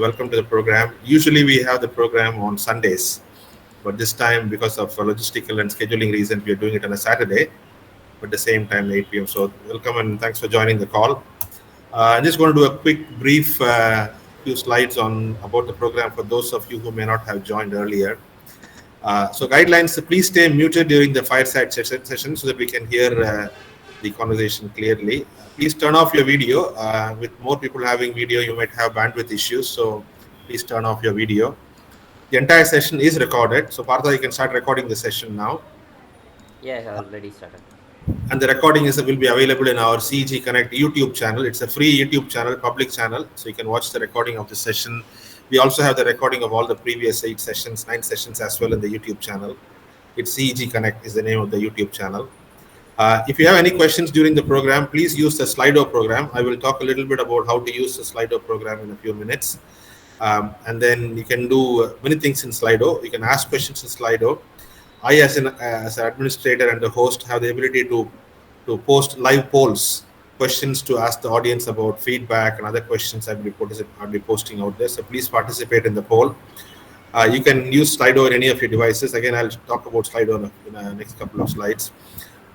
So welcome to the program. Usually we have the program on Sundays, but this time because of logistical and scheduling reasons, we are doing it on a Saturday, but at the same time 8 p.m. So welcome and thanks for joining the call. I'm just going to do a quick brief few slides on about the program for those of you who may not have joined earlier. So guidelines, please stay muted during the fireside session so that we can hear the conversation clearly. Please turn off your video. With more people having video, you might have bandwidth issues. So please turn off your video. The entire session is recorded. So Partha, you can start recording the session now. Yeah, I already started. And the recording will be available in our CEG Connect YouTube channel. It's a free YouTube channel, public channel. So you can watch the recording of the session. We also have the recording of all the previous 9 sessions as well in the YouTube channel. It's CEG Connect is the name of the YouTube channel. If you have any questions during the program, please use the Slido program. I will talk a little bit about how to use the Slido program in a few minutes. And then you can do many things in Slido. You can ask questions in Slido. I, as an administrator and the host, have the ability to post live polls, questions to ask the audience about feedback and other questions I'll be posting out there. So please participate in the poll. You can use Slido on any of your devices. Again, I'll talk about Slido in the next couple of slides.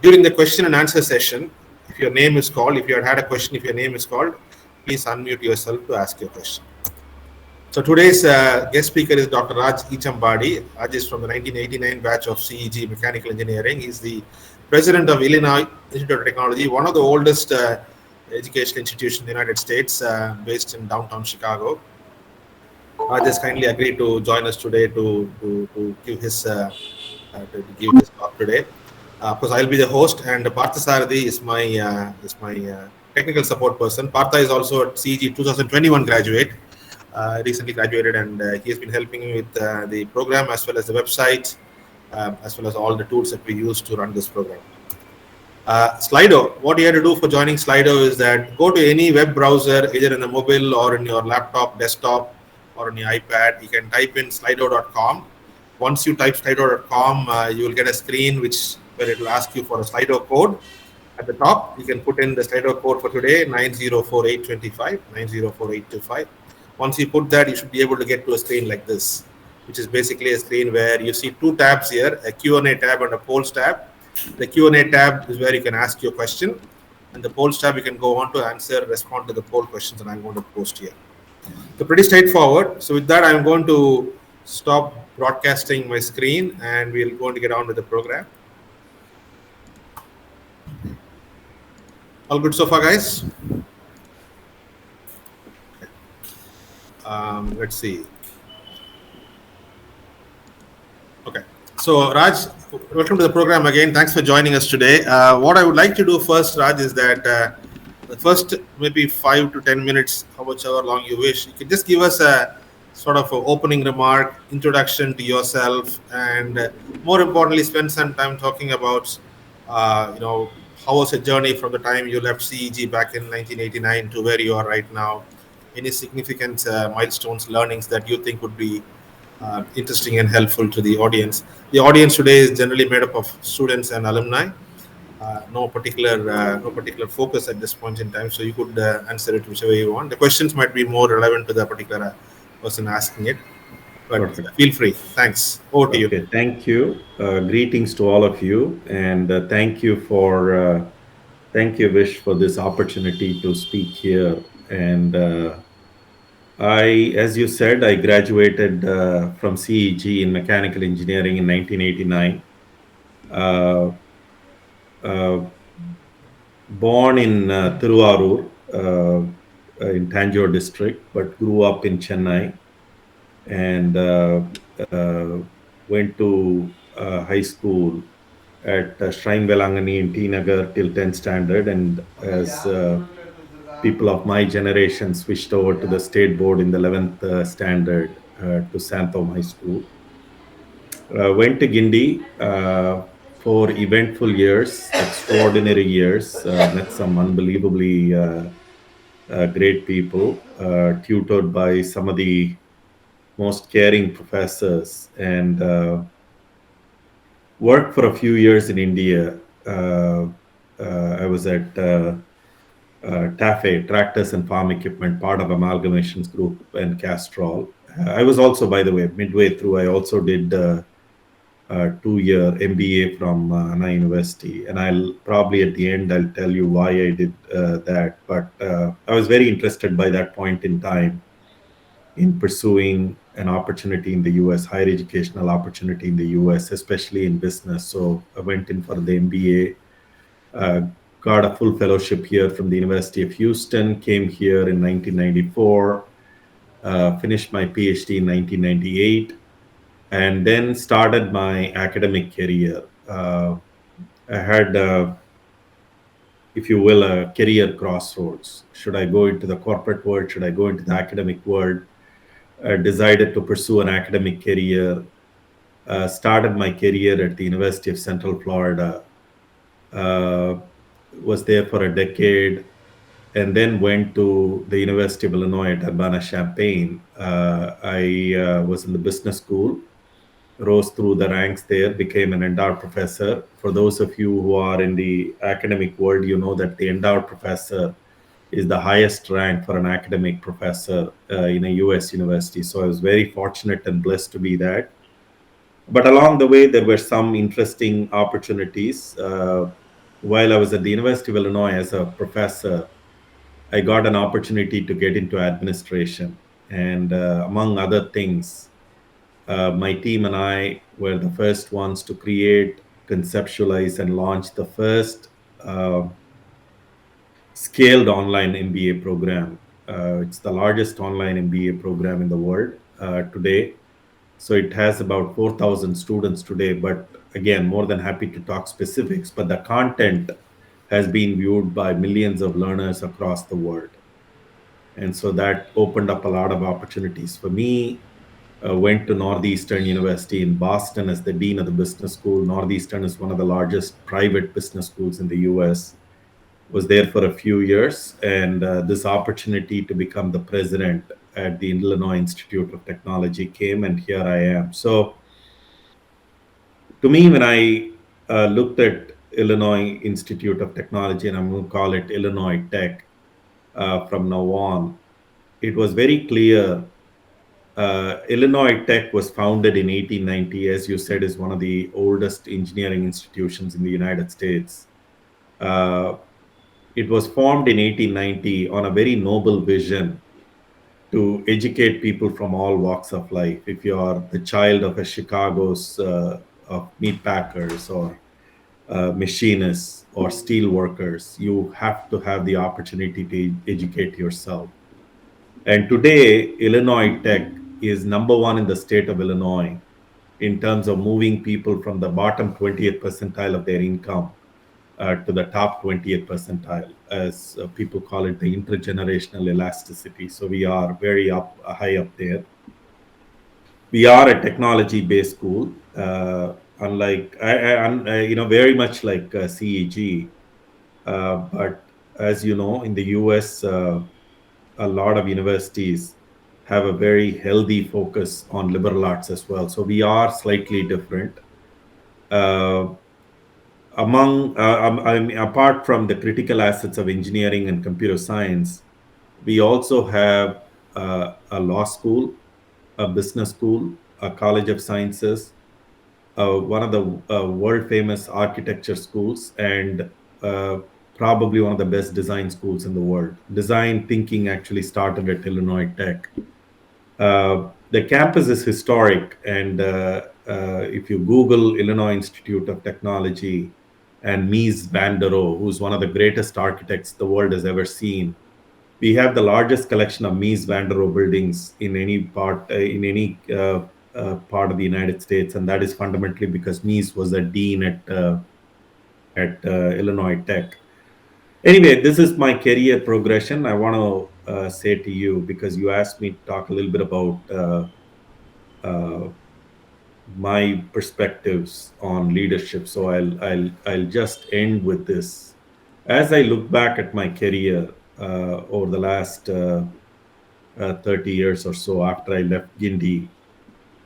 During the question and answer session, if your name is called, if you had a question, if your name is called, please unmute yourself to ask your question. So today's guest speaker is Dr. Raj Echambadi. Raj is from the 1989 batch of CEG Mechanical Engineering. He's the president of Illinois Institute of Technology, one of the oldest educational institutions in the United States, based in downtown Chicago. Raj has kindly agreed to join us today to give his talk today. Of course, I'll be the host, and Partha Sarathi is my technical support person. Partha is also a CEG 2021 graduate. Recently graduated, and he has been helping me with the program as well as the website, as well as all the tools that we use to run this program. Slido, what you have to do for joining Slido is that go to any web browser, either in the mobile or in your laptop, desktop, or on your iPad. You can type in slido.com. Once you type slido.com, you will get a screen where it will ask you for a Slido code. At the top, you can put in the Slido code for today, 904825, 904825. Once you put that, you should be able to get to a screen like this, which is basically a screen where you see two tabs here, a Q&A tab and a polls tab. The Q&A tab is where you can ask your question, and the polls tab you can go on to respond to the poll questions that I'm going to post here. So pretty straightforward. So with that, I'm going to stop broadcasting my screen, and we're going to get on with the program. All good so far, guys? Let's see. Okay. So Raj, welcome to the program again. Thanks for joining us today. What I would like to do first, Raj, is that the first maybe 5 to 10 minutes, however long you wish, you can just give us a sort of an opening remark, introduction to yourself, and more importantly, spend some time talking about, how was the journey from the time you left CEG back in 1989 to where you are right now? Any significant milestones, learnings that you think would be interesting and helpful to the audience? The audience today is generally made up of students and alumni. No particular focus at this point in time, so you could answer it whichever you want. The questions might be more relevant to the particular person asking it, but feel free. Thanks. Over to you. Thank you. Greetings to all of you, and thank you, Vish, for this opportunity to speak here. And as you said, I graduated from CEG in mechanical engineering in 1989. Born in Tiruvallur, in Tanjore district, but grew up in Chennai, and went to high school at Shrine Velangani in T Nagar till 10th standard, and as people of my generation switched over to the state board in the 11th standard to Santhom High School. Went to Gindi for eventful years, extraordinary years, met some unbelievably great people, tutored by some of the most caring professors, and worked for a few years in India. I was at TAFE, Tractors and Farm Equipment, part of Amalgamations Group and Castrol. I was also, by the way, midway through, I also did a 2-year MBA from Anna University. And I'll probably at the end, I'll tell you why I did that. But I was very interested by that point in time in pursuing an opportunity in the US, higher educational opportunity in the US, especially in business. So I went in for the MBA, got a full fellowship here from the University of Houston, came here in 1994, finished my PhD in 1998, and then started my academic career. I had, if you will, a career crossroads. Should I go into the corporate world? Should I go into the academic world? Decided to pursue an academic career. Started my career at the University of Central Florida. Was there for a decade, and then went to the University of Illinois at Urbana-Champaign. I was in the business school, rose through the ranks there, became an endowed professor. For those of you who are in the academic world, you know that the endowed professor is the highest rank for an academic professor in a US university. So I was very fortunate and blessed to be that. But along the way, there were some interesting opportunities. While I was at the University of Illinois as a professor, I got an opportunity to get into administration. And among other things, my team and I were the first ones to create, conceptualize, and launch the first scaled online MBA program. It's the largest online MBA program in the world today. So it has about 4,000 students today. But again, more than happy to talk specifics. But the content has been viewed by millions of learners across the world. And so that opened up a lot of opportunities for me. Went to Northeastern University in Boston as the dean of the business school. Northeastern is one of the largest private business schools in the US. Was there for a few years, and this opportunity to become the president at the Illinois Institute of Technology came, and here I am. So to me, when I looked at Illinois Institute of Technology, and I'm going to call it Illinois Tech from now on, it was very clear. Illinois Tech was founded in 1890, as you said, is one of the oldest engineering institutions in the United States. It was formed in 1890 on a very noble vision to educate people from all walks of life. If you are the child of a Chicago's of meat packers or machinists or steel workers, you have to have the opportunity to educate yourself. And today, Illinois Tech is number one in the state of Illinois in terms of moving people from the bottom 20th percentile of their income to the top 20th percentile, as people call it, the intergenerational elasticity. So we are very high up there. We are a technology-based school, unlike, very much like CEG. But as you know, in the US, a lot of universities have a very healthy focus on liberal arts as well. So we are slightly different. Apart from the critical assets of engineering and computer science, we also have a law school, a business school, a college of sciences, one of the world famous architecture schools, and probably one of the best design schools in the world. Design thinking actually started at Illinois Tech. The campus is historic, and if you Google Illinois Institute of Technology and Mies van der Rohe, who's one of the greatest architects the world has ever seen, we have the largest collection of Mies van der Rohe buildings in any part part of the United States, and that is fundamentally because Mies was a dean at Illinois Tech. Anyway, this is my career progression. I want to say to you, because you asked me to talk a little bit about my perspectives on leadership. So I'll just end with this. As I look back at my career over the last 30 years or so after I left Gindi,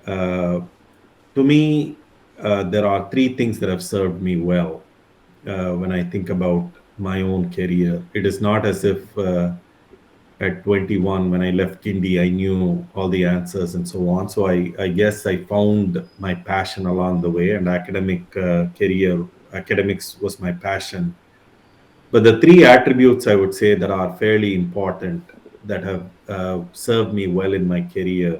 to me, there are three things that have served me well when I think about my own career. It is not as if at 21, when I left Kindi, I knew all the answers and so on. So I guess I found my passion along the way, and academics was my passion. But the three attributes I would say that are fairly important that have served me well in my career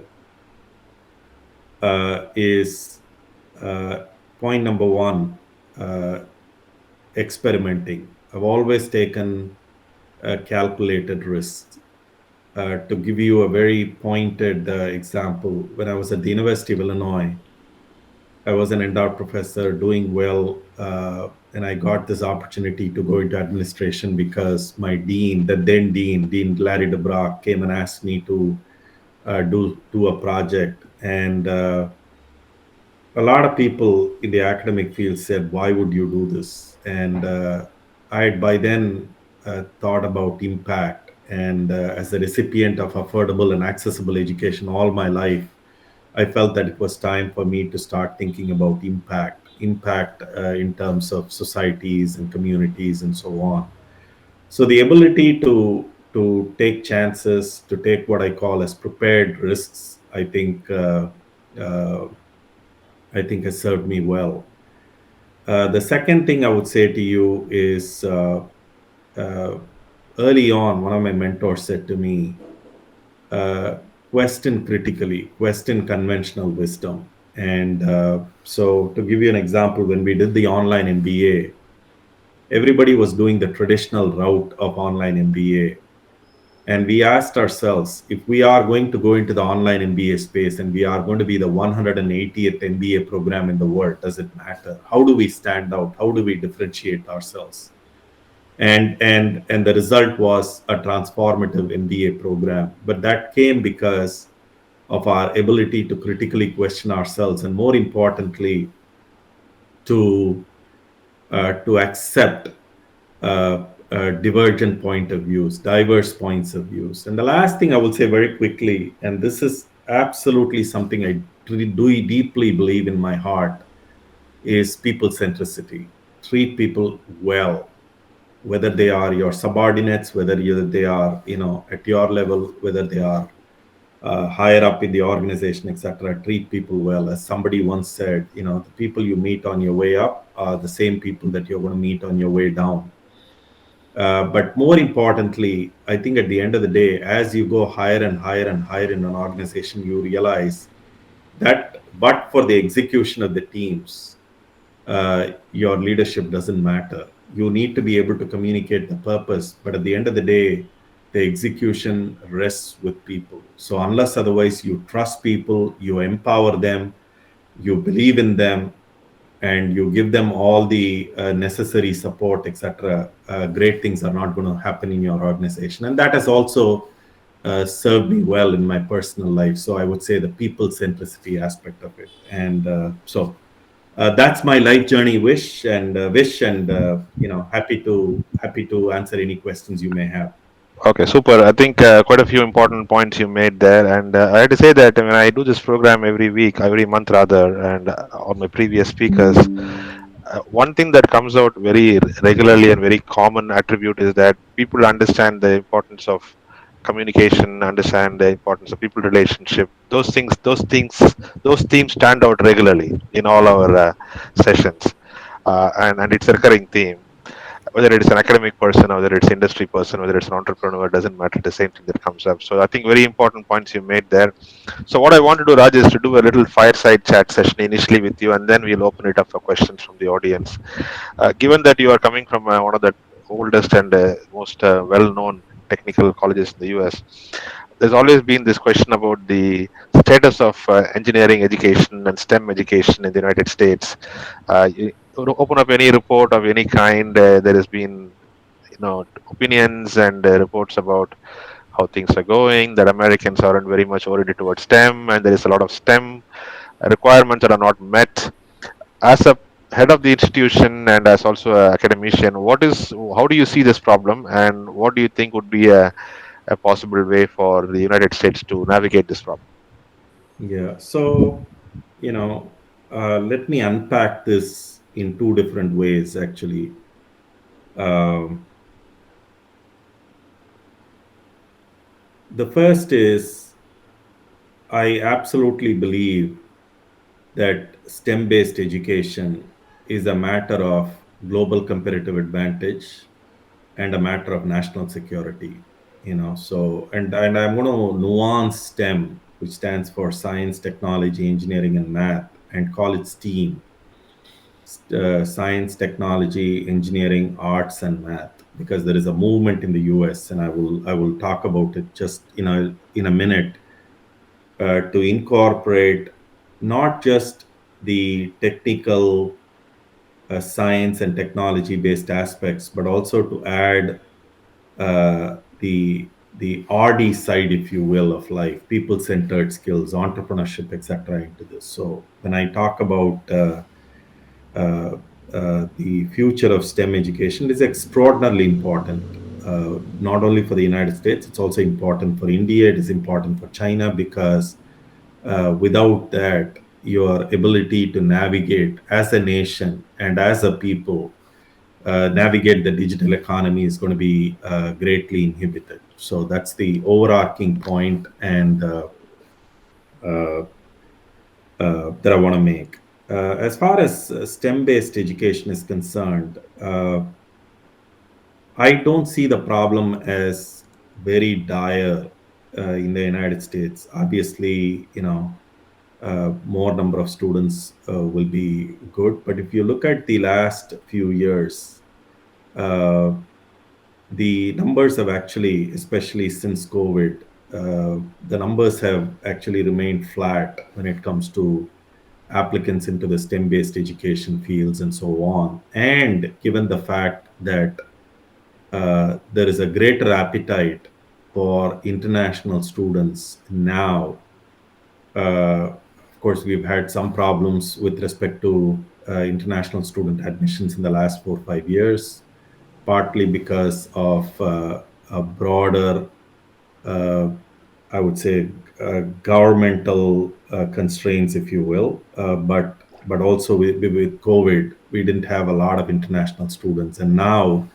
is point number one, uh, experimenting. I've always taken calculated risks. To give you a very pointed example, when I was at the University of Illinois, I was an endowed professor doing well, and I got this opportunity to go into administration because my dean, the then dean, Dean Larry DeBrock, came and asked me to do a project. And a lot of people in the academic field said, "Why would you do this?" And I had by then thought about impact. And as a recipient of affordable and accessible education all my life, I felt that it was time for me to start thinking about impact in terms of societies and communities and so on. So the ability to take chances, to take what I call as prepared risks, uh, I think has served me well. The second thing I would say to you is uh, early on, one of my mentors said to me, uh, question critically, question conventional wisdom. And so, to give you an example, when we did the online MBA, everybody was doing the traditional route of online MBA. And we asked ourselves, if we are going to go into the online MBA space and we are going to be the 180th MBA program in the world, does it matter? How do we stand out? How do we differentiate ourselves? And the result was a transformative MBA program. But that came because of our ability to critically question ourselves, and more importantly, to accept divergent point of views, diverse points of views. And the last thing I will say very quickly, and this is absolutely something I do deeply believe in my heart, is people centricity. Treat people well, whether they are your subordinates, whether they are at your level, whether they are higher up in the organization, etc. Treat people well. As somebody once said, the people you meet on your way up are the same people that you're going to meet on your way down. But more importantly, I think at the end of the day, as you go higher and higher and higher in an organization, you realize that but for the execution of the teams, your leadership doesn't matter. You need to be able to communicate the purpose, but at the end of the day, the execution rests with people. So unless otherwise you trust people, you empower them, you believe in them, and you give them all the necessary support, etc., great things are not going to happen in your organization. And that has also served me well in my personal life. So I would say the people centricity aspect of it. And that's my life journey wish, and happy to answer any questions you may have. Okay, super. I think quite a few important points you made there, and I had to say that when I do this program every week, every month rather, and on my previous speakers, one thing that comes out very regularly and very common attribute is that people understand the importance of communication, understand the importance of people relationship. Those themes stand out regularly in all our sessions, and it's a recurring theme, whether it's an academic person, or whether it's industry person, whether it's an entrepreneur, doesn't matter, the same thing that comes up. So I think very important points you made there. So what I want to do, Raj, is to do a little fireside chat session initially with you, and then we'll open it up for questions from the audience. Given that you are coming from one of the oldest and most well-known technical colleges in the US, there's always been this question about the status of engineering education and STEM education in the United States. You open up any report of any kind, there has been, opinions and reports about how things are going, that Americans aren't very much oriented towards STEM, and there is a lot of STEM requirements that are not met. As a head of the institution and as also an academician, how do you see this problem, and what do you think would be a possible way for the United States to navigate this problem? Yeah. So, let me unpack this in two different ways, actually. The first is I absolutely believe that STEM-based education is a matter of global comparative advantage and a matter of national security. So and I'm going to nuance STEM, which stands for science, technology, engineering, and math, and call it STEAM, science, technology, engineering, arts, and math, because there is a movement in the US, and I will talk about it just in a minute, to incorporate not just the technical, science and technology based aspects, but also to add the RD side, if you will, of life, people centered skills, entrepreneurship, etc., into this. So when I talk about uh, the future of STEM education, is extraordinarily important. Not only for the United States, it's also important for India. It is important for China, because without that, your ability to navigate as a nation and as a people, navigate the digital economy, is going to be greatly inhibited. So that's the overarching point, and uh, that I want to make. As far as STEM-based education is concerned, I don't see the problem as very dire in the United States. Obviously, more number of students will be good. But if you look at the last few years, uh, the numbers have actually, especially since COVID, the numbers have actually remained flat when it comes to applicants into the STEM-based education fields and so on. And given the fact that there is a greater appetite for international students now. Of course, we've had some problems with respect to international student admissions in the last 4 or 5 years, partly because of a broader, uh, I would say, governmental constraints, if you will. But also with COVID, we didn't have a lot of international students, and now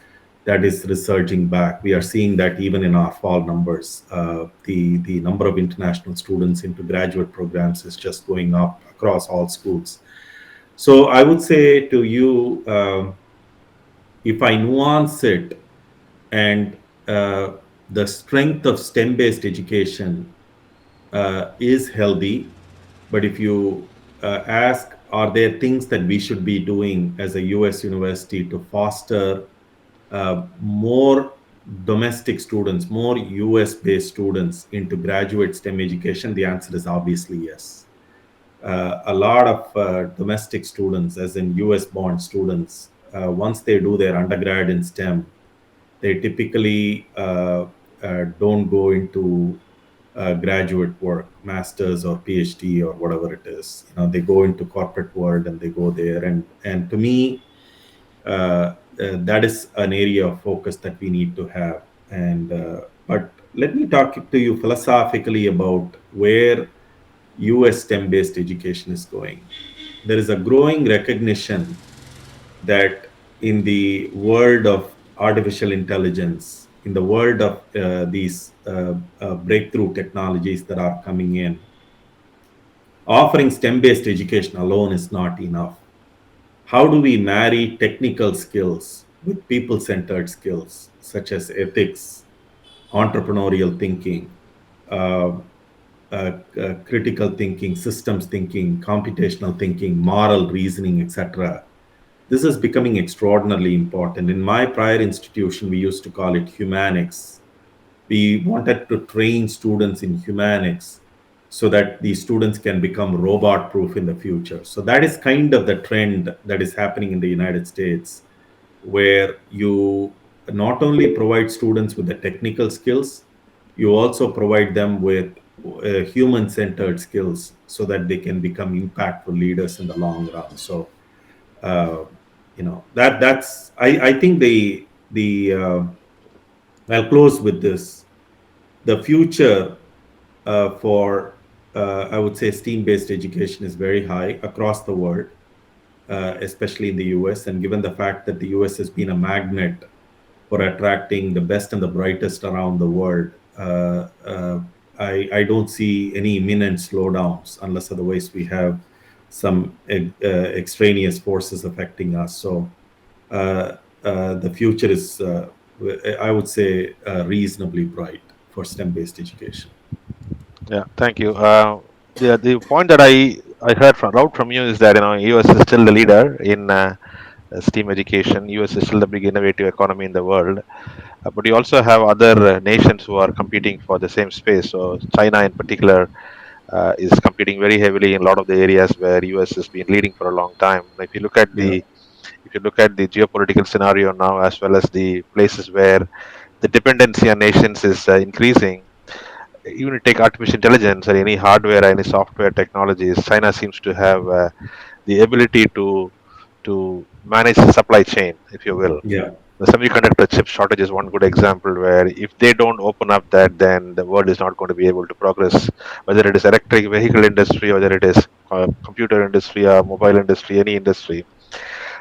that is resurging back. We are seeing that even in our fall numbers. The number of international students into graduate programs is just going up across all schools. So I would say to you, if I nuance it, and the strength of STEM-based education is healthy. But if you ask, are there things that we should be doing as a US university to foster more domestic students, more US based students into graduate STEM education? The answer is obviously yes. A lot of domestic students, as in US born students, once they do their undergrad in STEM, they typically don't go into graduate work, master's or PhD or whatever it is. They go into corporate world and they go there. And to me, that is an area of focus that we need to have. And but let me talk to you philosophically about where US STEM-based education is going. There is a growing recognition that in the world of artificial intelligence, in the world of these breakthrough technologies that are coming in, offering STEM-based education alone is not enough. How do we marry technical skills with people-centered skills, such as ethics, entrepreneurial thinking, uh, critical thinking, systems thinking, computational thinking, moral reasoning, etc.? This is becoming extraordinarily important. In my prior institution, we used to call it humanics. We wanted to train students in humanics so that these students can become robot proof in the future. So that is kind of the trend that is happening in the United States, where you not only provide students with the technical skills, you also provide them with human centered skills so that they can become impactful leaders in the long run. So uh, that's I think the I'll close with this. The future for I would say STEAM-based education is very high across the world, especially in the US. And given the fact that the US has been a magnet for attracting the best and the brightest around the world, I don't see any imminent slowdowns unless otherwise we have some extraneous forces affecting us. So the future is, I would say, reasonably bright for STEM-based education. Yeah, thank you. The point that I heard from out from you is that US is still the leader in STEAM education. US is still the big innovative economy in the world, but you also have other nations who are competing for the same space. So China, in particular, is competing very heavily in a lot of the areas where US has been leading for a long time. Now, Yeah, if you look at the geopolitical scenario now, as well as the places where the dependency on nations is increasing, even if you take artificial intelligence or any hardware or any software technologies, China seems to have the ability to manage the supply chain, if you will. yeah, The semiconductor chip shortage is one good example where if they don't open up that, then the world is not going to be able to progress. Whether it is electric vehicle industry, whether it is computer industry or mobile industry, any industry.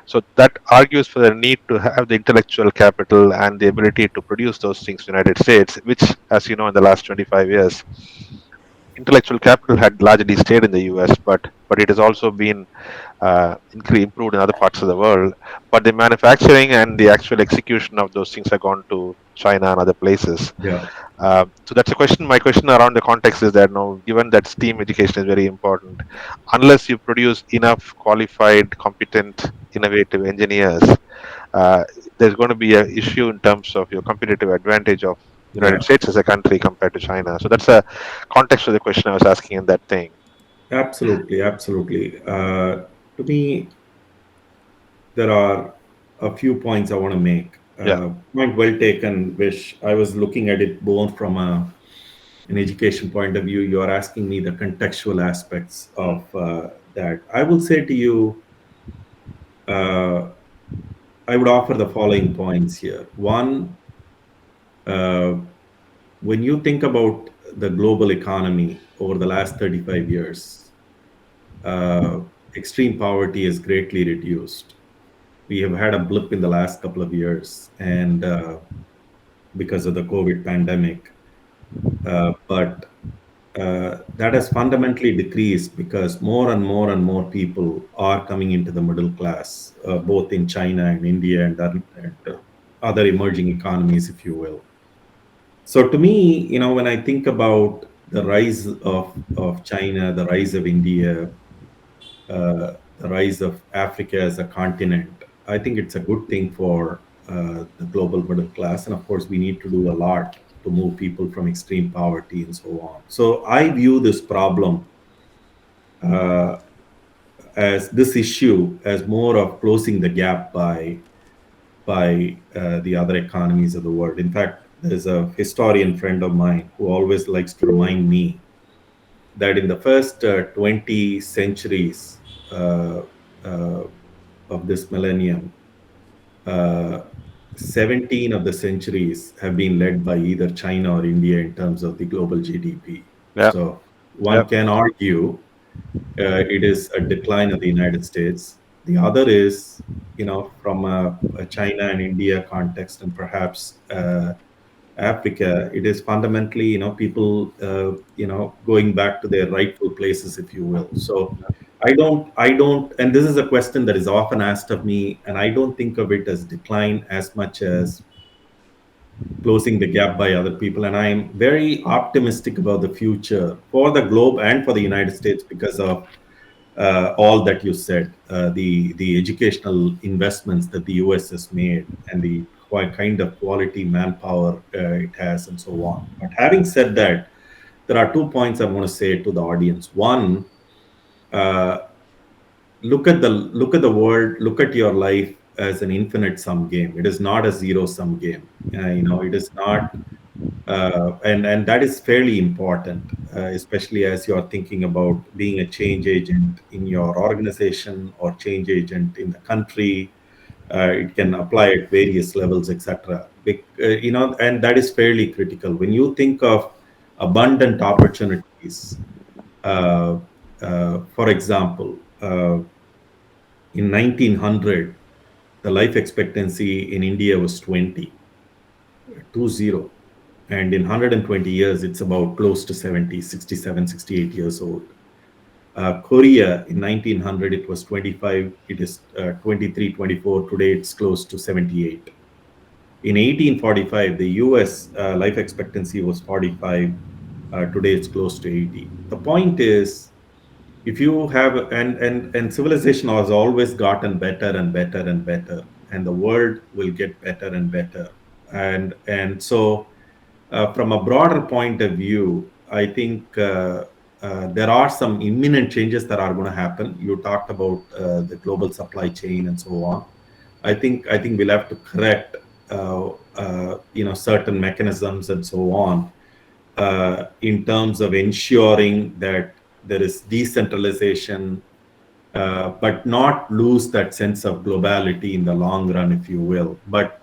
So that argues for the need to have the intellectual capital and the ability to produce those things in the United States, which, as you know, in the last 25 years, intellectual capital had largely stayed in the US, but it has also been improved in other parts of the world. But the manufacturing and the actual execution of those things have gone to China and other places. yeah, So that's a question. My question around the context is that now, given that STEAM education is very important, unless you produce enough qualified, competent, innovative engineers, uh, there's going to be an issue in terms of your competitive advantage of yeah. United States as a country compared to China. So that's a context of the question I was asking in that thing. Absolutely, absolutely. To me, there are a few points I want to make. Yeah. Point well taken, Vish. I was looking at it more from an education point of view. You are asking me the contextual aspects Mm. of that. I will say to you, uh, I would offer the following points here. One, uh, when you think about the global economy over the last 35 years, uh, extreme poverty has greatly reduced. We have had a blip in the last couple of years, and because of the COVID pandemic, but that has fundamentally decreased because more and more and more people are coming into the middle class, both in China and India and other emerging economies, if you will. So to me, when I think about the rise of China, the rise of India, the rise of Africa as a continent, I think it's a good thing for the global middle class. And of course, we need to do a lot to move people from extreme poverty and so on. So I view this problem uh, as this issue as more of closing the gap by the other economies of the world. In fact, there's a historian friend of mine who always likes to remind me that in the first 20 centuries uh, uh, of this millennium, uh, 17 of the centuries have been led by either China or India in terms of the global GDP. Yeah. So Yeah. one can argue it is a decline of the United States. The other is, from a China and India context, and perhaps Africa, it is fundamentally, people, going back to their rightful places, if you will. So I don't, and this is a question that is often asked of me, and I don't think of it as decline as much as closing the gap by other people. And I'm very optimistic about the future for the globe and for the United States because of all that you said, the educational investments that the US has made, and the kind of quality manpower it has, and so on. But having said that, there are 2 points I want to say to the audience. One, uh, look at the world, look at your life as an infinite sum game. It is not a zero sum game. It is not and that is fairly important, especially as you are thinking about being a change agent in your organization or change agent in the country. It can apply at various levels, etc. And that is fairly critical when you think of abundant opportunities. Uh, for example, in 1900, the life expectancy in India was 20. And in 120 years, it's about close to 70, 67, 68 years old. Korea in 1900, it was 25, it is 23, 24. Today, it's close to 78. In 1845, the US life expectancy was 45. Today, it's close to 80. The point is, if you have, and civilization has always gotten better and better and better, and the world will get better and better. And so, from a broader point of view, I think there are some imminent changes that are going to happen. You talked about the global supply chain and so on. I think we'll have to correct certain mechanisms and so on in terms of ensuring that there is decentralization, but not lose that sense of globality in the long run, if you will. But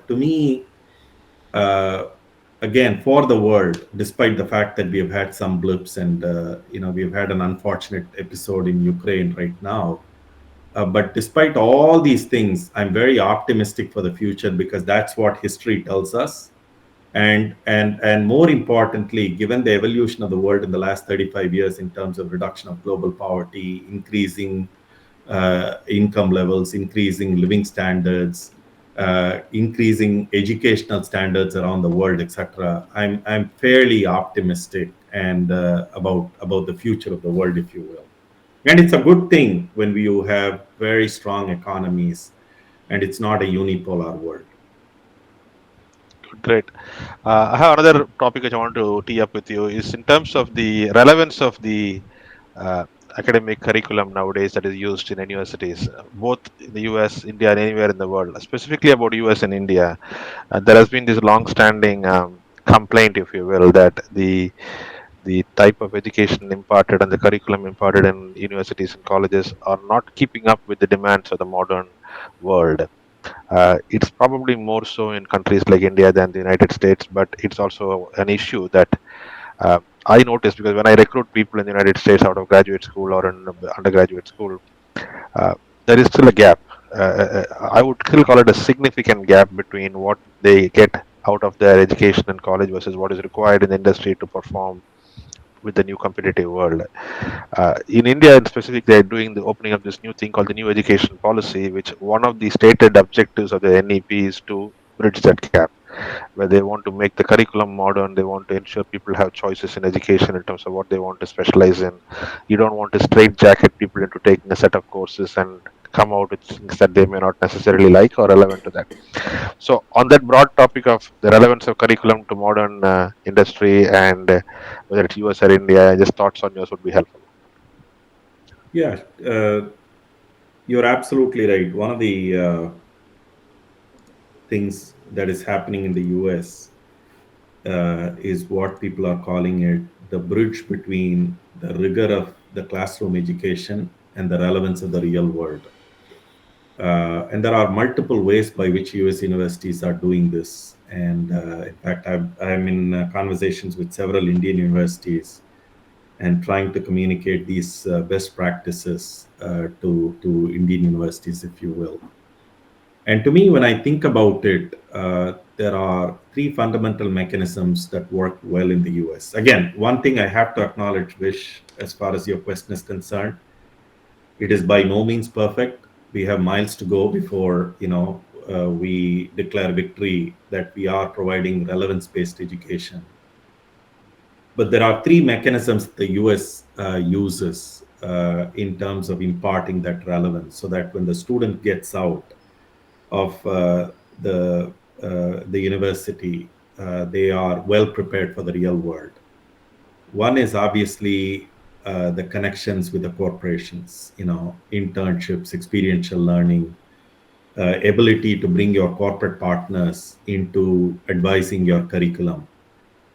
to me, again, for the world, despite the fact that we have had some blips and we've had an unfortunate episode in Ukraine right now, but despite all these things, I'm very optimistic for the future because that's what history tells us. And more importantly, given the evolution of the world in the last 35 years in terms of reduction of global poverty, increasing income levels, increasing living standards, increasing educational standards around the world, etc., I'm fairly optimistic and about the future of the world, if you will. And it's a good thing when you have very strong economies and it's not a unipolar world. Great. I have another topic which I want to tee up with you is in terms of the relevance of the uh, academic curriculum nowadays that is used in universities, both in the US, India, and anywhere in the world. Specifically about US and India, there has been this long-standing complaint, if you will, that the type of education imparted and the curriculum imparted in universities and colleges are not keeping up with the demands of the modern world. It's probably more so in countries like India than the United States, but it's also an issue that I noticed because when I recruit people in the United States out of graduate school or in undergraduate school, uh, there is still a gap. I would still call it a significant gap between what they get out of their education in college versus what is required in the industry to perform with the new competitive world. In India, in specific, they're doing the opening of this new thing called the New Education Policy, which one of the stated objectives of the NEP is to bridge that gap, where they want to make the curriculum modern. They want to ensure people have choices in education in terms of what they want to specialize in. You don't want to straitjacket people into taking a set of courses and come out with things that they may not necessarily like or relevant to that. So, on that broad topic of the relevance of curriculum to modern industry and whether it's US or India, just thoughts on yours would be helpful. Yeah, you're absolutely right. One of the things that is happening in the US is what people are calling it the bridge between the rigor of the classroom education and the relevance of the real world. And there are multiple ways by which US universities are doing this. And in fact, I'm in conversations with several Indian universities and trying to communicate these best practices to Indian universities, if you will. And to me, when I think about it, there are three fundamental mechanisms that work well in the US. Again, one thing I have to acknowledge, Vish, as far as your question is concerned, it is by no means perfect. We have miles to go before we declare victory that we are providing relevance-based education. But there are three mechanisms the US uses in terms of imparting that relevance, so that when the student gets out of the university, they are well prepared for the real world. One is obviously the connections with the corporations, internships, experiential learning, ability to bring your corporate partners into advising your curriculum,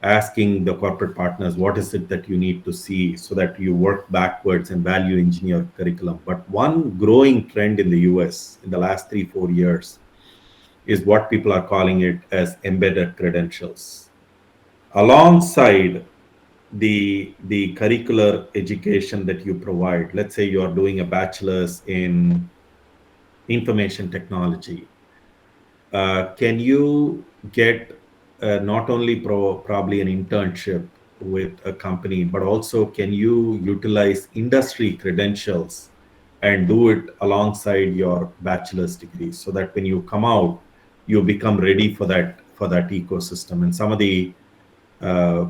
asking the corporate partners what is it that you need to see so that you work backwards and value engineer curriculum. But one growing trend in the US in the last 3-4 years is what people are calling it as embedded credentials. Alongside the curricular education that you provide, let's say you are doing a bachelor's in information technology, can you get not only probably an internship with a company, but also can you utilize industry credentials and do it alongside your bachelor's degree, so that when you come out, you become ready for that ecosystem. And some of the uh,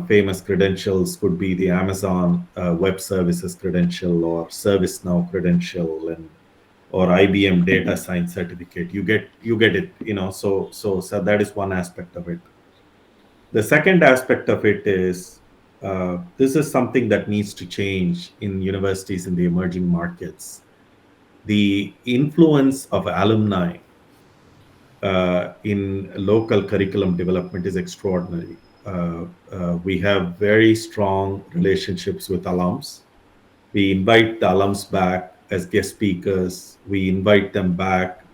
famous credentials could be the Amazon Web Services credential, or ServiceNow credential, and or IBM data science certificate. You get it, so that is one aspect of it. The second aspect of it is, this is something that needs to change in universities in the emerging markets. The influence of alumni in local curriculum development is extraordinary. We have very strong relationships with alums. We invite the alums back as guest speakers. We invite them back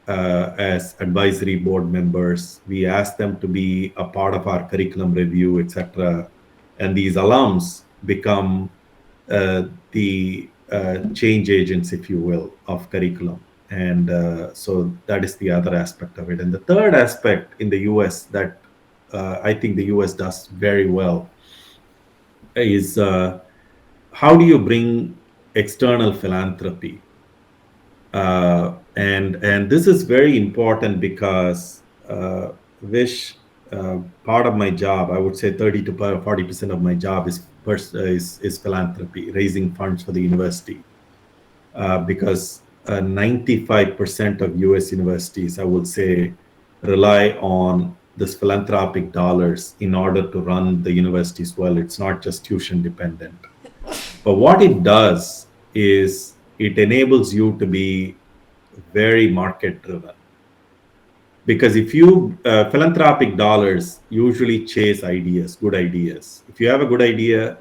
as advisory board members. We ask them to be a part of our curriculum review, etc. And these alums become the change agents, if you will, of curriculum. And so that is the other aspect of it. And the third aspect in the US that I think the US does very well is, how do you bring external philanthropy? And this is very important because, Vish, part of my job, I would say 30 to 40% of my job is philanthropy, raising funds for the university. Because 95% of US universities, I would say, rely on this philanthropic dollars in order to run the universities well. It's not just tuition dependent. But what it does is it enables you to be very market driven. Because if you, philanthropic dollars usually chase ideas, good ideas. If you have a good idea,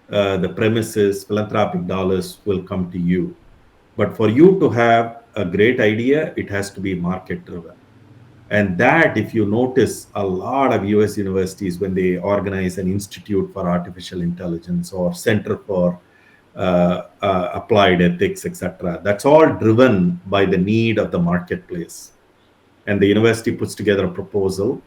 the premise is philanthropic dollars will come to you. But for you to have a great idea, it has to be market driven. And that, if you notice, a lot of US universities, when they organize an institute for artificial intelligence or center for applied ethics, etc., that's all driven by the need of the marketplace. And the university puts together a proposal.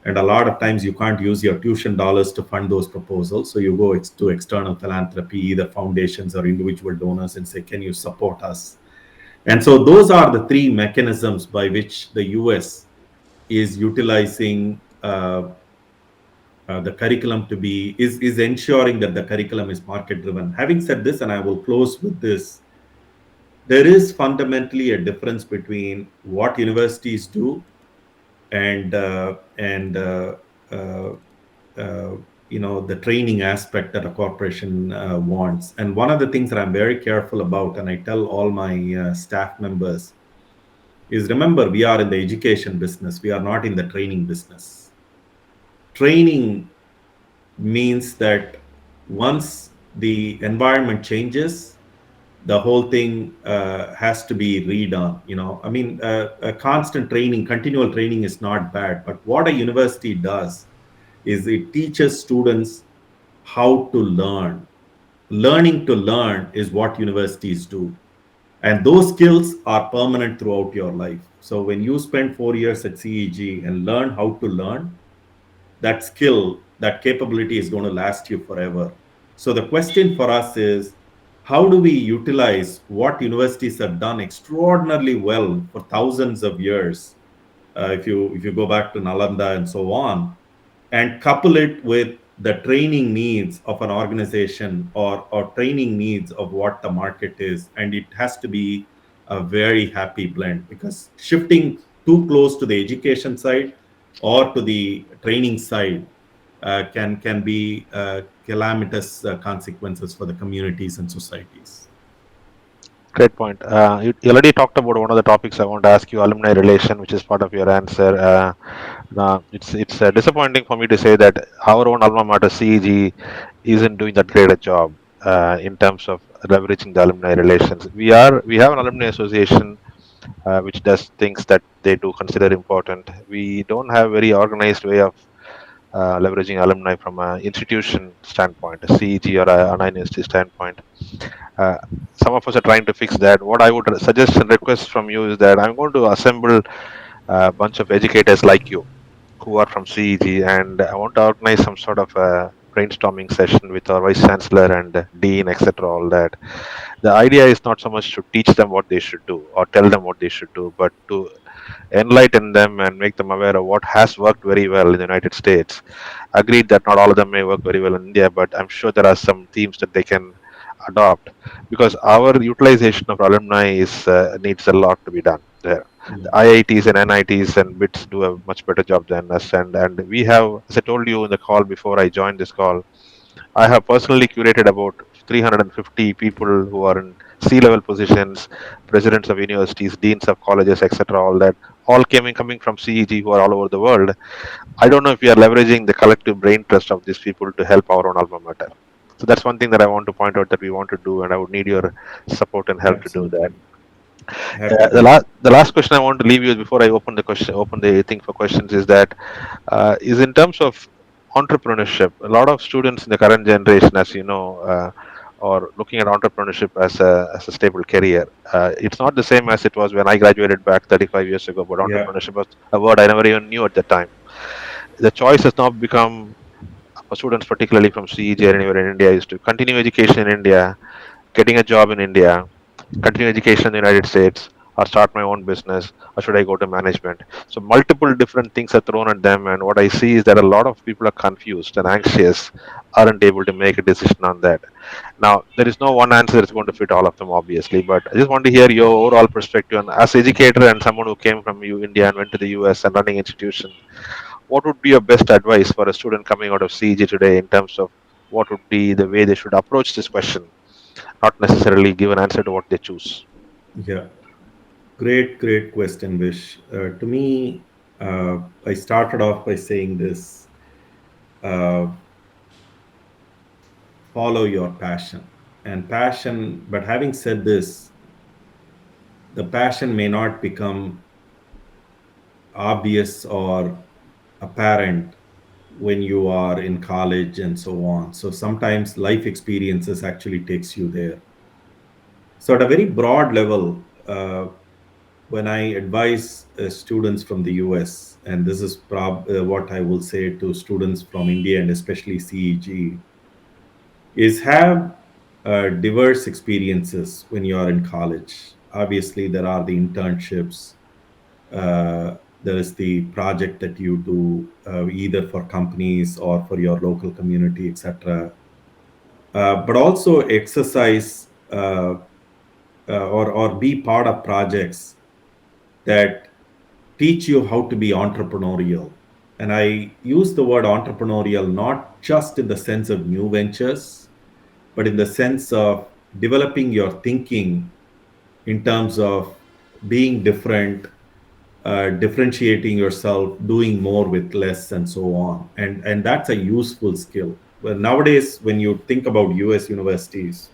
And a lot of times you can't use your tuition dollars to fund those proposals. So you go to external philanthropy, either foundations or individual donors, and say, can you support us? And so those are the three mechanisms by which the US is utilizing the curriculum to be, is ensuring that the curriculum is market driven. Having said this, and I will close with this, there is fundamentally a difference between what universities do and the training aspect that a corporation wants. And one of the things that I'm very careful about, and I tell all my staff members, is remember, we are in the education business. We are not in the training business. Training means that once the environment changes, the whole thing has to be redone. I mean, a constant training, continual training is not bad. But what a university does is it teaches students how to learn. Learning to learn is what universities do. And those skills are permanent throughout your life. So when you spend 4 years at CEG and learn how to learn, that skill, that capability is going to last you forever. So the question for us is, how do we utilize what universities have done extraordinarily well for thousands of years, if you go back to Nalanda and so on, and couple it with the training needs of an organization or training needs of what the market is. And it has to be a very happy blend, because shifting too close to the education side or to the training side can be calamitous consequences for the communities and societies. Great point. You already talked about one of the topics I want to ask you, alumni relation, which is part of your answer. It's disappointing for me to say that our own alma mater, CEG, isn't doing that great a job in terms of leveraging the alumni relations. We have an alumni association which does things that they do consider important. We don't have a very organized way of leveraging alumni from an institution standpoint, a CEG or an university standpoint. Some of us are trying to fix that. What I would suggest and request from you is that I'm going to assemble a bunch of educators like you who are from CEG, and I want to organize some sort of a brainstorming session with our vice chancellor and dean, etc. All that. The idea is not so much to teach them what they should do or tell them what they should do, but to enlighten them and make them aware of what has worked very well in the United States. Agreed that not all of them may work very well in India, but I'm sure there are some themes that they can adopt, because our utilization of alumni is needs a lot to be done there. The Yeah. IITs and NITs and BITS do a much better job than us, and we have, as I told you in the call before I joined this call, I have personally curated about 350 people who are in C-level positions, presidents of universities, deans of colleges, etc. All that, all coming from CEG, who are all over the world. I don't know if we are leveraging the collective brain trust of these people to help our own alma mater. So that's one thing that I want to point out that we want to do, and I would need your support and help to do that. Absolutely. Happy to. The last question I want to leave you before I open the thing for questions is that is in terms of entrepreneurship. A lot of students in the current generation, as you know, are looking at entrepreneurship as a stable career. It's not the same as it was when I graduated back 35 years ago, but Yeah. entrepreneurship was a word I never even knew at the time. The choice has now become, for students, particularly from CEG or anywhere in India, is to continue education in India, getting a job in India, continue education in the United States, or start my own business, or should I go to management? So multiple different things are thrown at them, and what I see is that a lot of people are confused and anxious, aren't able to make a decision on that. Now, there is no one answer that's going to fit all of them, obviously, but I just want to hear your overall perspective. And as educator and someone who came from India and went to the US and running institution, what would be your best advice for a student coming out of CEG today in terms of what would be the way they should approach this question, not necessarily give an answer to what they choose? Yeah. Great question, Vish. To me, I started off by saying this: uh, follow your passion. And passion, but having said this, the passion may not become obvious or apparent when you are in college and so on. So sometimes life experiences actually takes you there. So at a very broad level, when I advise students from the US, and this is what I will say to students from India and especially CEG, is have diverse experiences when you are in college. Obviously, there are the internships, there is the project that you do either for companies or for your local community, etc. But also exercise or be part of projects that teach you how to be entrepreneurial. And I use the word entrepreneurial not just in the sense of new ventures, but in the sense of developing your thinking in terms of being different, differentiating yourself, doing more with less, and so on. And that's a useful skill. Well, nowadays, when you think about US universities,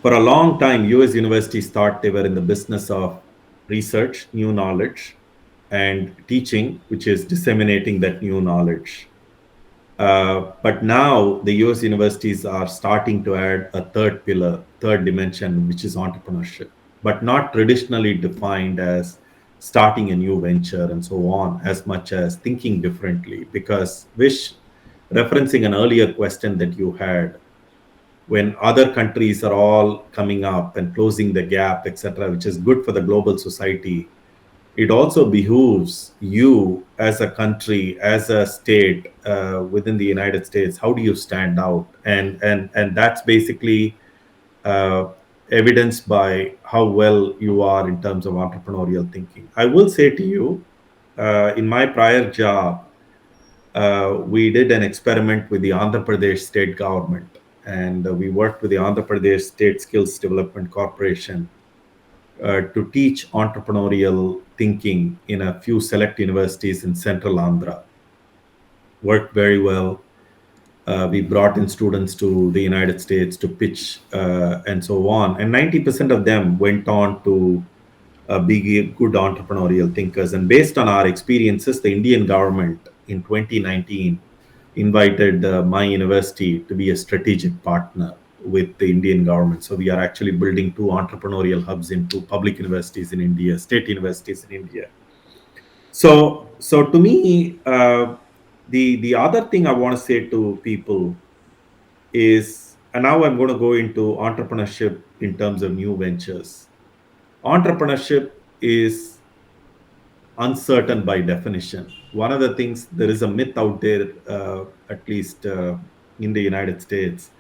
for a long time, US universities thought they were in the business of research, new knowledge, and teaching, which is disseminating that new knowledge. But now the US universities are starting to add a third pillar, third dimension, which is entrepreneurship, but not traditionally defined as starting a new venture and so on, as much as thinking differently. Because, Vish, referencing an earlier question that you had, when other countries are all coming up and closing the gap, etc., which is good for the global society, it also behooves you as a country, as a state within the United States. How do you stand out? And that's basically uh, evidenced by how well you are in terms of entrepreneurial thinking. I will say to you, in my prior job, we did an experiment with the Andhra Pradesh state government, and we worked with the Andhra Pradesh State Skills Development Corporation to teach entrepreneurial thinking in a few select universities in central Andhra. Worked very well. We brought in students to the United States to pitch and so on. And 90% of them went on to be good entrepreneurial thinkers. And based on our experiences, the Indian government in 2019 invited my university to be a strategic partner with the Indian government. So we are actually building two entrepreneurial hubs in two public universities in India, state universities in India. So to me, the other thing I want to say to people is, and now I'm going to go into entrepreneurship in terms of new ventures. Entrepreneurship is uncertain by definition. One of the things, there is a myth out there, at least in the United States.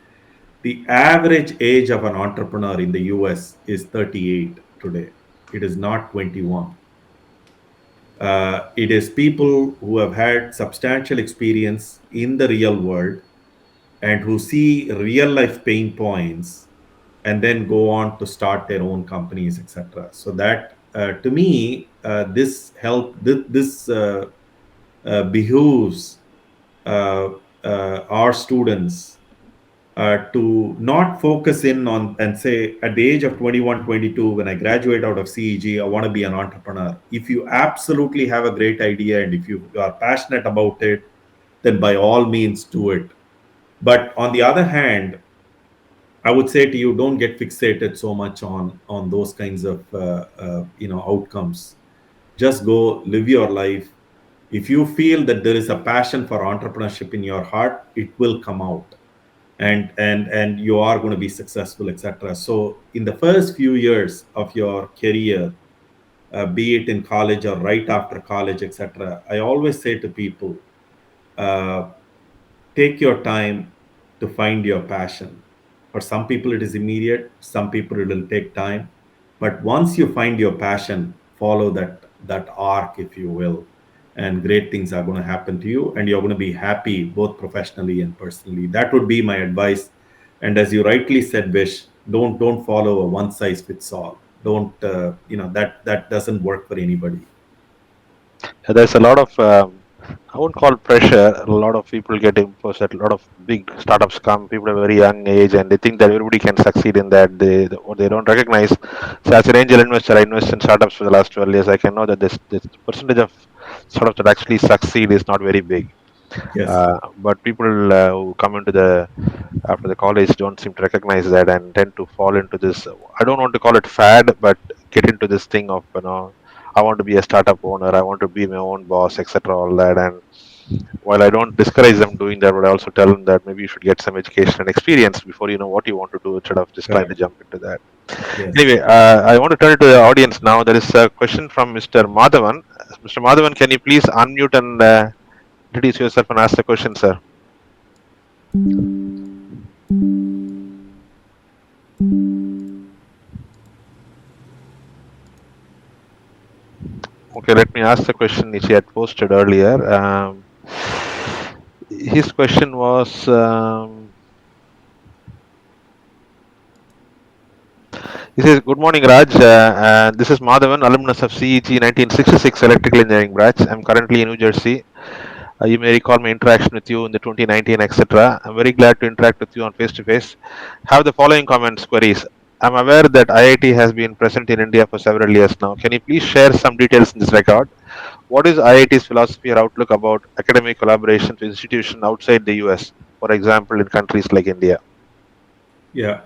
The average age of an entrepreneur in the US is 38 today. It is not 21. It is people who have had substantial experience in the real world and who see real life pain points and then go on to start their own companies, etc. So that, to me, this help this behooves our students to not focus in on and say at the age of 21, 22, when I graduate out of CEG, I want to be an entrepreneur. If you absolutely have a great idea and if you are passionate about it, then by all means do it. But on the other hand, I would say to you, don't get fixated so much on those kinds of outcomes. Just go live your life. If you feel that there is a passion for entrepreneurship in your heart, it will come out, and you are going to be successful, etc. So in the first few years of your career, be it in college or right after college, etc., I always say to people, uh, take your time to find your passion. For some people, it is immediate. Some people, it will take time. But once you find your passion, follow that arc, if you will, and great things are going to happen to you, and you're going to be happy both professionally and personally. That would be my advice. And as you rightly said, Vish, don't follow a one size fits all. Don't that doesn't work for anybody. There's a lot of I won't call pressure. A lot of people get imposed. A lot of big startups come. People at a very young age, and they think that everybody can succeed in that. What they don't recognize. So, as an angel investor, I invest in startups for the last 12 years. I can know that this percentage of startups that actually succeed is not very big. Yes. But people who come into the after the college don't seem to recognize that and tend to fall into this. I don't want to call it fad, but get into this thing of I want to be a startup owner, I want to be my own boss, etc. All that. And while I don't discourage them doing that, but I also tell them that maybe you should get some education and experience before you know what you want to do instead of just trying to Correct. jump into that. Yes. Anyway, I want to turn it to the audience now. There is a question from Mr. Madhavan. Mr. Madhavan, can you please unmute and introduce yourself and ask the question, sir? Okay, let me ask the question which he had posted earlier. His question was, he says, "Good morning, Raj. This is Madhavan, alumnus of CEG 1966 Electrical Engineering Branch. I'm currently in New Jersey. You may recall my interaction with you in the 2019, etc. I'm very glad to interact with you on face-to-face. Have the following comments, queries. I'm aware that IIT has been present in India for several years now. Can you please share some details in this regard? What is IIT's philosophy or outlook about academic collaboration with institutions outside the US, for example, in countries like India?" Yeah.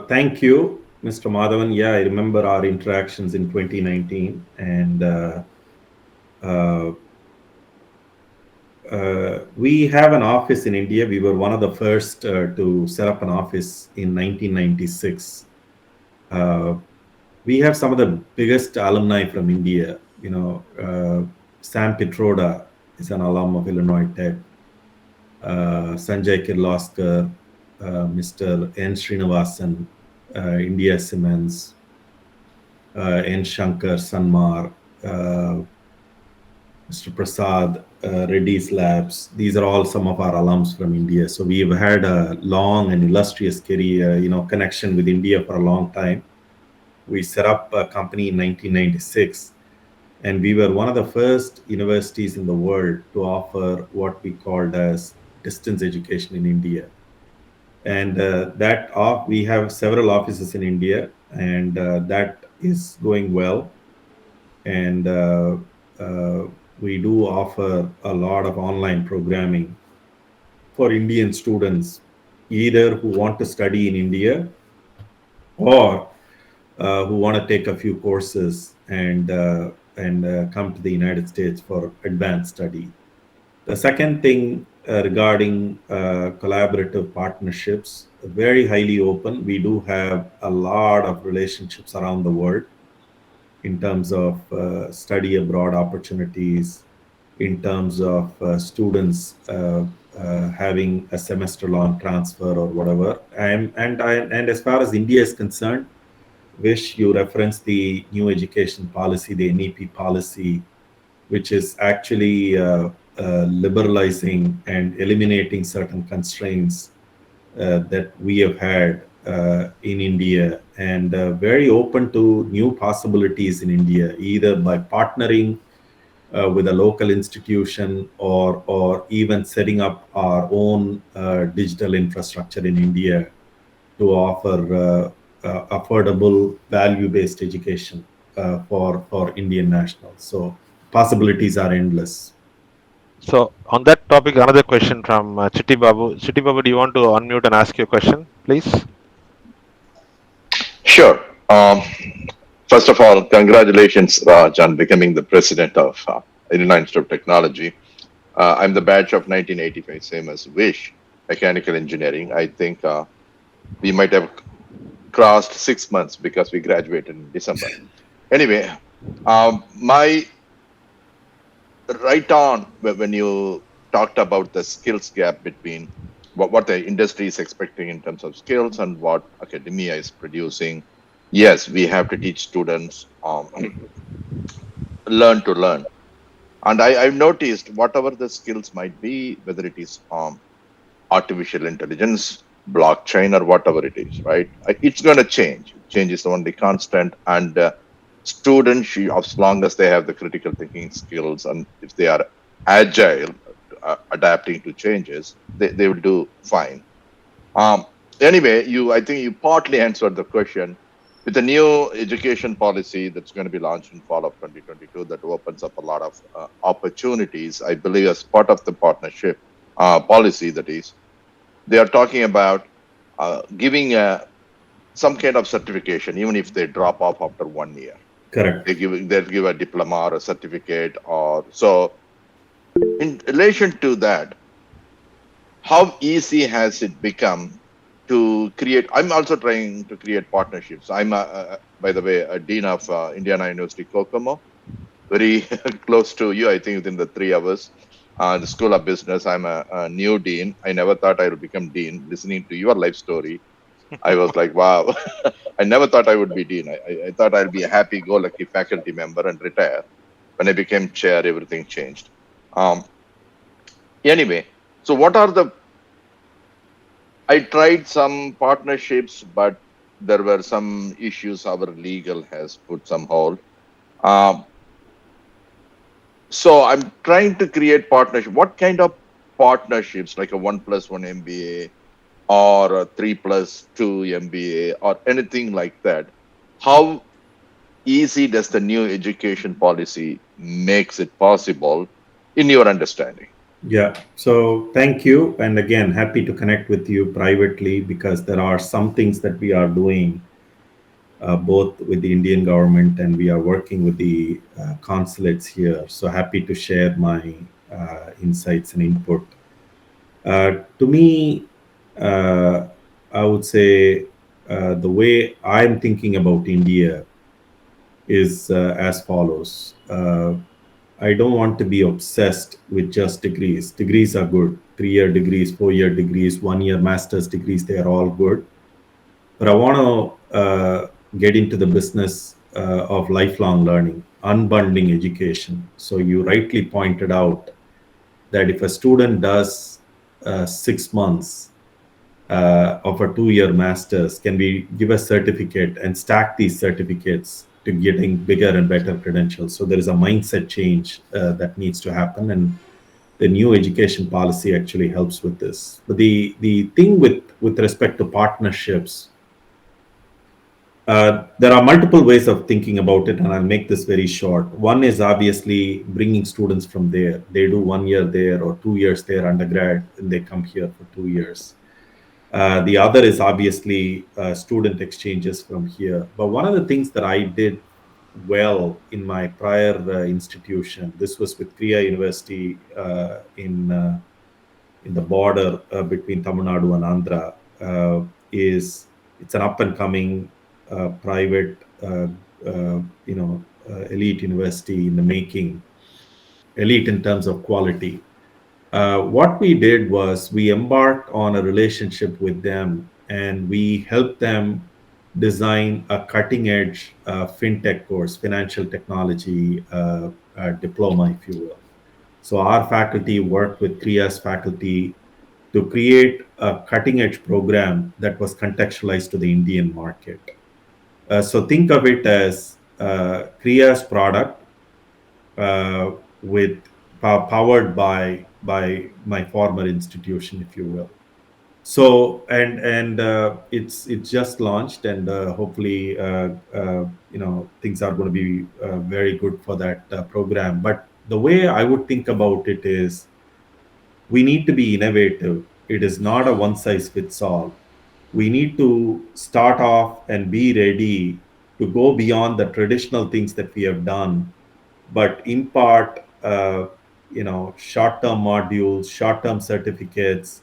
Thank you, Mr. Madhavan. Yeah, I remember our interactions in 2019, and uh, we have an office in India. We were one of the first to set up an office in 1996. We have some of the biggest alumni from India. Sam Pitroda is an alum of Illinois Tech. Sanjay Kirloskar, Mr. N. Srinivasan, India Siemens, N. Shankar Sanmar, Mr. Prasad, Reddy's Labs. These are all some of our alums from India. So we've had a long and illustrious career, connection with India for a long time. We set up a company in 1996, and we were one of the first universities in the world to offer what we called as distance education in India. And we have several offices in India, and that is going well. And we do offer a lot of online programming for Indian students, either who want to study in India or who want to take a few courses and and come to the United States for advanced study. The second thing regarding collaborative partnerships, very highly open. We do have a lot of relationships around the world in terms of study abroad opportunities, in terms of students having a semester-long transfer or whatever. And as far as India is concerned, Vish, you referenced the new education policy, the NEP policy, which is actually liberalizing and eliminating certain constraints that we have had in India, and very open to new possibilities in India, either by partnering with a local institution or even setting up our own digital infrastructure in India to offer affordable value-based education for Indian nationals. So possibilities are endless. So on that topic, another question from Chitti Babu. Chitti Babu, do you want to unmute and ask your question, please? Sure. First of all, congratulations, Raj, on becoming the president of Illinois Institute of Technology. I'm the batch of 1985, same as Wish, mechanical engineering. I think we might have crossed 6 months because we graduated in December. Anyway, my right on when you talked about the skills gap between what the industry is expecting in terms of skills and what academia is producing. Yes, we have to teach students learn to learn. And I've noticed whatever the skills might be, whether it is artificial intelligence, blockchain, or whatever it is, right? It's going to change. Change is the only constant. And students, as long as they have the critical thinking skills and if they are agile, adapting to changes, they will do fine. Anyway, I think you partly answered the question. With the new education policy that's going to be launched in fall of 2022, that opens up a lot of opportunities, I believe, as part of the partnership policy, that is, they are talking about giving some kind of certification, even if they drop off after 1 year. Correct. They'll give a diploma or a certificate, or so. In relation to that, how easy has it become to create? I'm also trying to create partnerships. I'm, by the way, a dean of Indiana University Kokomo, very close to you. I think within the 3 hours. The School of Business. I'm a new dean. I never thought I would become dean. Listening to your life story, I was like, wow. I never thought I would be dean. I thought I'll be a happy-go-lucky faculty member and retire. When I became chair, everything changed. Anyway, so what are the? I tried some partnerships, but there were some issues. Our legal has put some hold. So I'm trying to create partnership. What kind of partnerships, like a 1+1 MBA or a 3+2 MBA or anything like that? How easy does the new education policy makes it possible in your understanding? Yeah, so thank you. And again, happy to connect with you privately, because there are some things that we are doing both with the Indian government, and we are working with the consulates here. So happy to share my insights and input. To me, I would say the way I'm thinking about India is as follows. I don't want to be obsessed with just degrees. Degrees are good. 3-year degrees, 4-year degrees, 1-year master's degrees, they are all good. But I want to get into the business of lifelong learning, unbundling education. So you rightly pointed out that if a student does 6 months of a 2-year master's, can we give a certificate and stack these certificates to getting bigger and better credentials? So there is a mindset change that needs to happen, and the new education policy actually helps with this. But the thing with respect to partnerships, there are multiple ways of thinking about it, and I'll make this very short. One is obviously bringing students from there. They do 1 year there or 2 years there undergrad, and they come here for 2 years. The other is obviously student exchanges from here. But one of the things that I did well in my prior institution. This was with Kriya University in the border between Tamil Nadu and Andhra. Is It's an up and coming private, elite university in the making, elite in terms of quality. What we did was we embarked on a relationship with them and we helped them design a cutting edge fintech course, financial technology diploma, if you will. So our faculty worked with Kriya's faculty to create a cutting edge program that was contextualized to the Indian market. So think of it as Kriya's product with powered by my former institution, if you will. So and it's just launched, and hopefully things are going to be very good for that program. But the way I would think about it is we need to be innovative. It is not a one size fits all. We need to start off and be ready to go beyond the traditional things that we have done, but impart short-term modules, short-term certificates,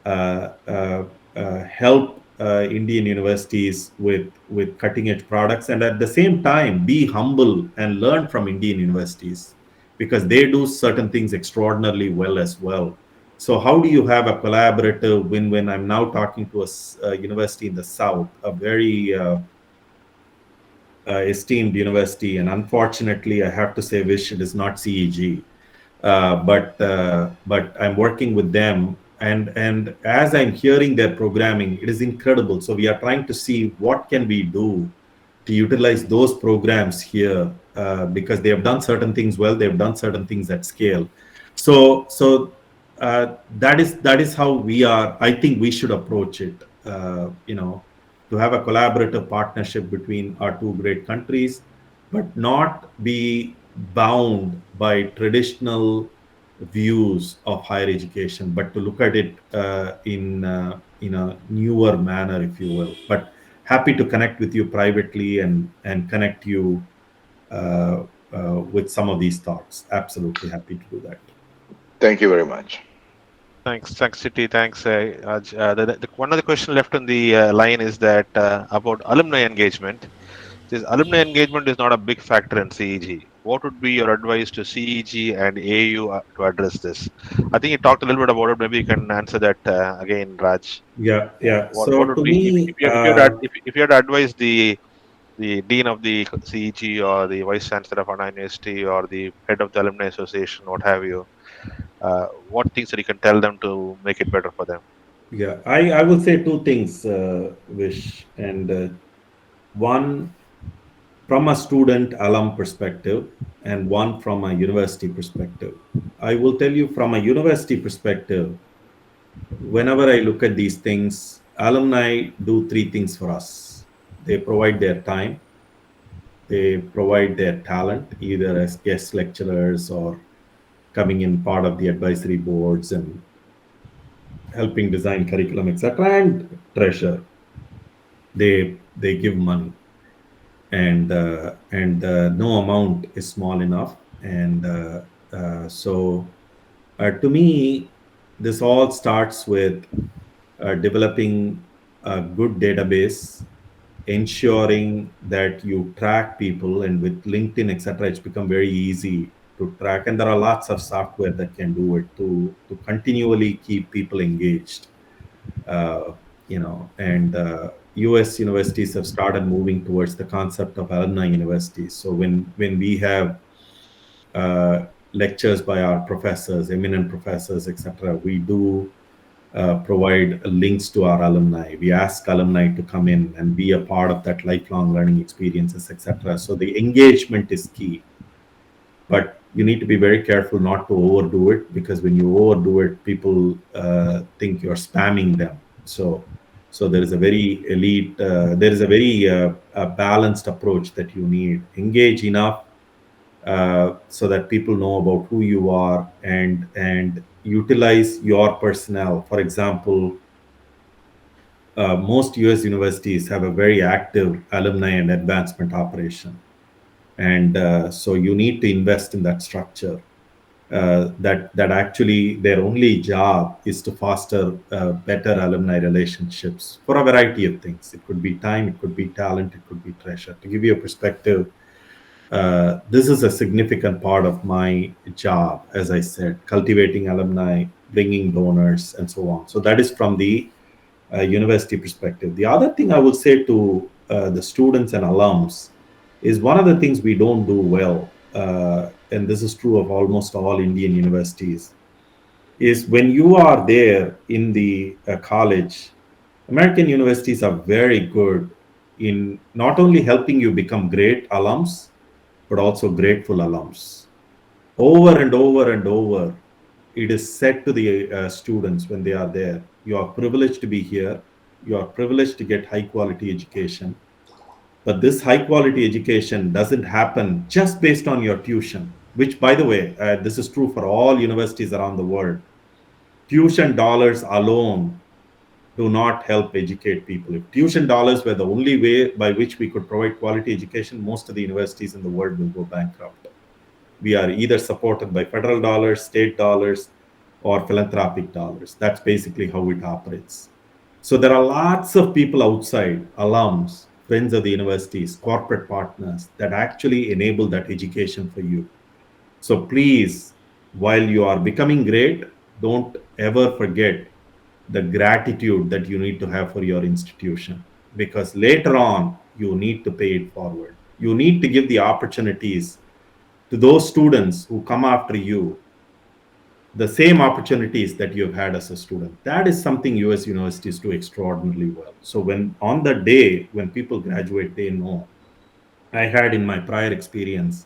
help Indian universities with cutting-edge products, and at the same time be humble and learn from Indian universities because they do certain things extraordinarily well as well. So how do you have a collaborative win-win? I'm now talking to a university in the south, a very esteemed university, and unfortunately, I have to say, wish it is not CEG. But I'm working with them, and as I'm hearing their programming, it is incredible. So we are trying to see what can we do to utilize those programs here because they have done certain things well, they have done certain things at scale. So that is how we are. I think we should approach it. To have a collaborative partnership between our two great countries, but not be bound by traditional views of higher education, but to look at it in a newer manner, if you will. But happy to connect with you privately and connect you with some of these thoughts. Absolutely happy to do that. Thank you very much. Thanks, City. Thanks, Raj. One other question left on the line is that about alumni engagement. This alumni engagement is not a big factor in CEG. What would be your advice to CEG and AU to address this? I think you talked a little bit about it. Maybe you can answer that again, Raj. Yeah. What So would to be me, if you had to advise the dean of the CEG or the vice chancellor of an university or the head of the alumni association, what have you, what things that you can tell them to make it better for them? yeah, I would say two things, Vish, and one from a student alum perspective and one from a university perspective. I will tell you from a university perspective, whenever I look at these things, alumni do three things for us. They provide their time, they provide their talent, either as guest lecturers or coming in part of the advisory boards and helping design curriculum, etc. And treasure, they give money, and no amount is small enough. And to me, this all starts with developing a good database, ensuring that you track people, and with LinkedIn, etc., it's become very easy to track, and there are lots of software that can do it to continually keep people engaged. uh, and US universities have started moving towards the concept of alumni universities. So when we have lectures by our professors, eminent professors, etc., we do provide links to our alumni. We ask alumni to come in and be a part of that lifelong learning experiences, etc. So the engagement is key, but you need to be very careful not to overdo it, because when you overdo it, people think you're spamming them. So there is a very elite, there is a very balanced approach that you need. Engage enough so that people know about who you are, and utilize your personnel. For example, most US universities have a very active alumni and advancement operation. And so you need to invest in that structure. That actually their only job is to foster better alumni relationships for a variety of things. It could be time, it could be talent, it could be treasure. To give you a perspective, this is a significant part of my job, as I said, cultivating alumni, bringing donors, and so on. So that is from the university perspective. The other thing I would say to the students and alums is one of the things we don't do well, and this is true of almost all Indian universities, is when you are there in the college, American universities are very good in not only helping you become great alums, but also grateful alums. Over and over and over, it is said to the students when they are there, you are privileged to be here, you are privileged to get high quality education, but this high quality education doesn't happen just based on your tuition, which, by the way, this is true for all universities around the world. Tuition dollars alone do not help educate people. If tuition dollars were the only way by which we could provide quality education, most of the universities in the world will go bankrupt. We are either supported by federal dollars, state dollars, or philanthropic dollars. That's basically how it operates. So there are lots of people outside, alums, friends of the universities, corporate partners, that actually enable that education for you. So please, while you are becoming great, don't ever forget the gratitude that you need to have for your institution, because later on you need to pay it forward. You need to give the opportunities to those students who come after you, the same opportunities that you've had as a student. That is something US universities do extraordinarily well. So when on the day when people graduate, they know. I had in my prior experience,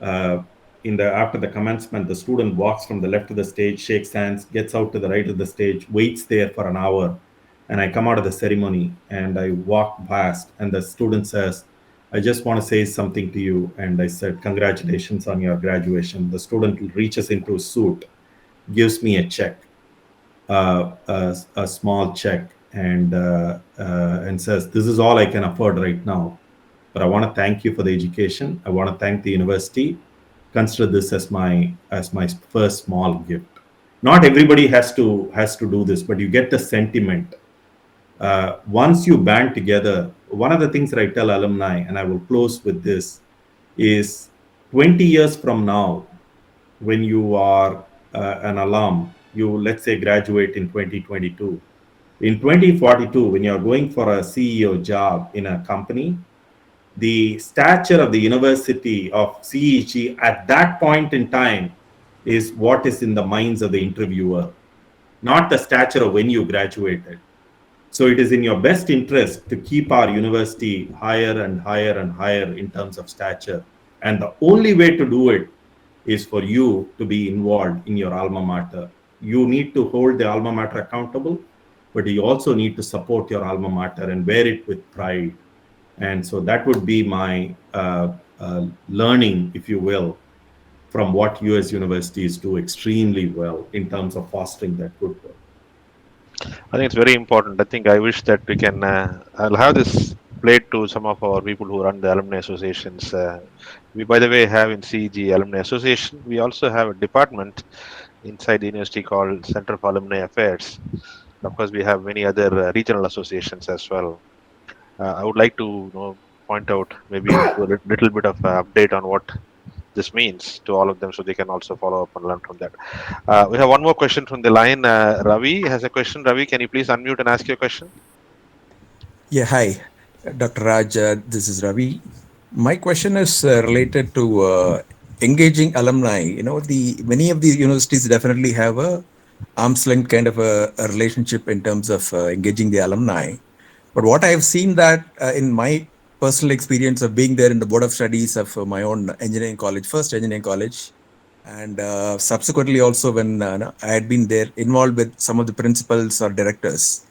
after the commencement, the student walks from the left of the stage, shakes hands, gets out to the right of the stage, waits there for an hour, and I come out of the ceremony and I walk past, and the student says, I just want to say something to you. And I said, congratulations on your graduation. The student reaches into his suit, gives me a check, a small check, and says, this is all I can afford right now, but I want to thank you for the education. I want to thank the university. Consider this as my first small gift. Not everybody has to do this, but you get the sentiment. Once you band together, one of the things that I tell alumni, and I will close with this, is 20 years from now, when you are an alum, you, let's say, graduate in 2022. In 2042, when you're going for a CEO job in a company, the stature of the university of CEG at that point in time is what is in the minds of the interviewer, not the stature of when you graduated. So it is in your best interest to keep our university higher and higher and higher in terms of stature. And the only way to do it is for you to be involved in your alma mater. You need to hold the alma mater accountable, but you also need to support your alma mater and wear it with pride. And so that would be my learning, if you will, from what US universities do extremely well in terms of fostering that goodwill. I think it's very important. I think I wish that we can, I'll have this played to some of our people who run the alumni associations. We, by the way, have in CEG Alumni Association, we also have a department inside the university called Center for Alumni Affairs. Of course, we have many other regional associations as well. I would like to point out maybe a little bit of update on what this means to all of them, so they can also follow up and learn from that. We have one more question from the line. Ravi has a question. Ravi, can you please unmute and ask your question? Yeah, hi, Dr. Raj. This is Ravi. My question is related to engaging alumni. Many of these universities definitely have a arm's length kind of a relationship in terms of engaging the alumni. But what I have seen that in my personal experience of being there in the board of studies of my own engineering college, first engineering college, and subsequently also when I had been there involved with some of the principals or directors,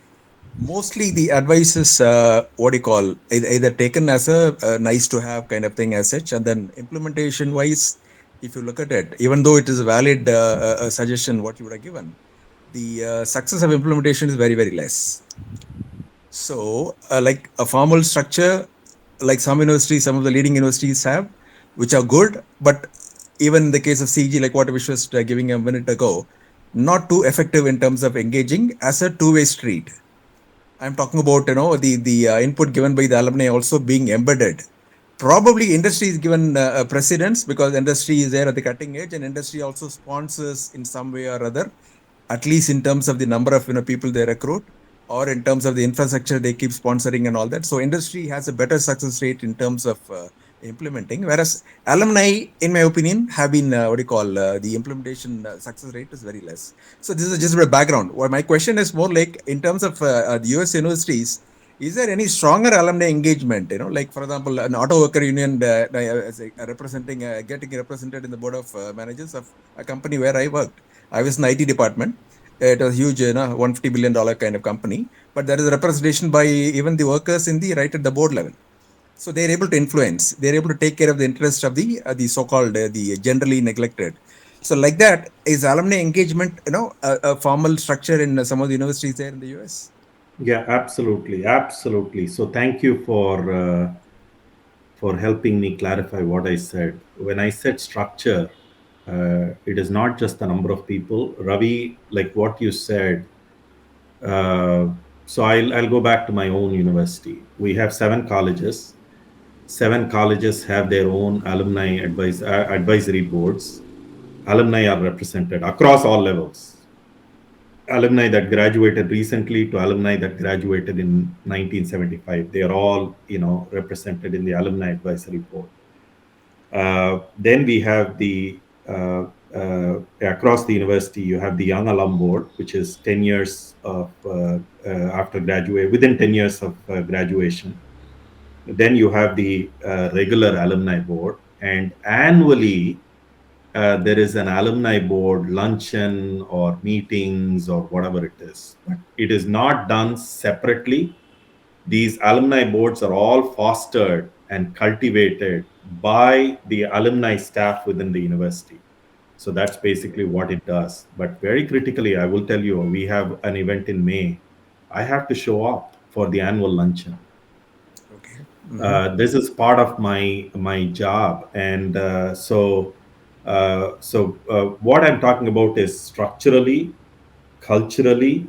mostly the advice is either taken as a nice to have kind of thing as such, and then implementation wise, if you look at it, even though it is a valid suggestion what you would have given, the success of implementation is very, very less. So like a formal structure, like some universities, some of the leading universities have, which are good, but even in the case of CG, like what Vish was giving a minute ago, not too effective in terms of engaging as a two-way street. I'm talking about the input given by the alumni also being embedded. Probably industry is given precedence because industry is there at the cutting edge, and industry also sponsors in some way or other, at least in terms of the number of people they recruit, or in terms of the infrastructure they keep sponsoring and all that. So industry has a better success rate in terms of implementing, whereas alumni, in my opinion, have been the implementation success rate is very less. So this is just a background. Well, my question is more like in terms of the US universities, is there any stronger alumni engagement? Like for example, an auto worker union getting represented in the board of managers of a company where I worked. I was in the IT department. It was huge, $150 billion kind of company, but there is a representation by even the workers in the right at the board level. So they're able to influence. They're able to take care of the interest of the so-called the generally neglected. So like that, is alumni engagement, a formal structure in some of the universities there in the US? Yeah, absolutely, absolutely. So thank you for helping me clarify what I said. When I said structure, it is not just the number of people. Ravi, like what you said. So I'll go back to my own university. We have 7 colleges. 7 colleges have their own alumni advisory boards. Alumni are represented across all levels. Alumni that graduated recently to alumni that graduated in 1975, they are all represented in the alumni advisory board. Then we have the across the university, you have the young alum board, which is 10 years of after graduate, within 10 years of graduation. Then you have the regular alumni board, and annually there is an alumni board luncheon or meetings or whatever it is. But it is not done separately. These alumni boards are all fostered and cultivated by the alumni staff within the university. So that's basically what it does. But very critically, I will tell you, we have an event in May. I have to show up for the annual luncheon. Okay. This is part of my job, and what I'm talking about is structurally, culturally,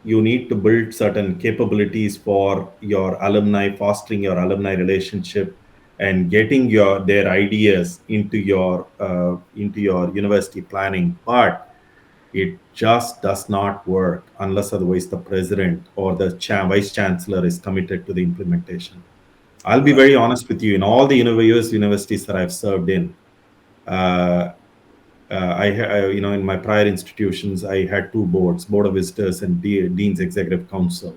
you need to build certain capabilities for your alumni, fostering your alumni relationship, and getting their ideas into your university planning. But it just does not work unless otherwise the president or the vice chancellor is committed to the implementation. I'll be very honest with you. In all the US universities that I've served in, in my prior institutions, I had 2 boards, Board of Visitors and Dean's Executive Council.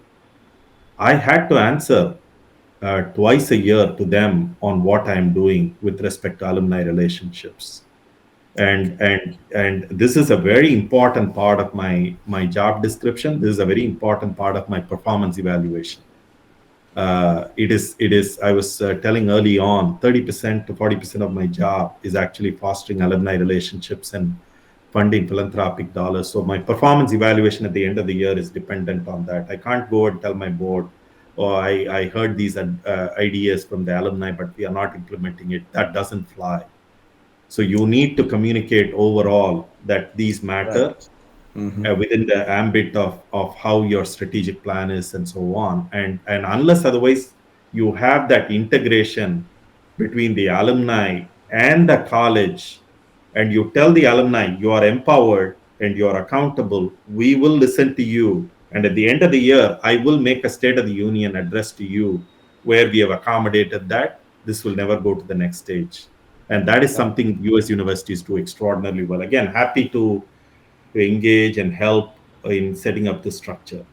I had to answer twice a year to them on what I'm doing with respect to alumni relationships. And this is a very important part of my job description. This is a very important part of my performance evaluation. It is. I was telling early on, 30% to 40% of my job is actually fostering alumni relationships and funding philanthropic dollars. So my performance evaluation at the end of the year is dependent on that. I can't go and tell my board, "Oh, I heard these ideas from the alumni, but we are not implementing it." That doesn't fly. So you need to communicate overall that these matter. Right. Mm-hmm. Within the ambit of how your strategic plan is and so on. And unless otherwise you have that integration between the alumni and the college, and you tell the alumni you are empowered and you are accountable, we will listen to you. And at the end of the year, I will make a State of the Union address to you where we have accommodated that. This will never go to the next stage. And that is something US universities do extraordinarily well. Again, happy to engage and help in setting up the structure.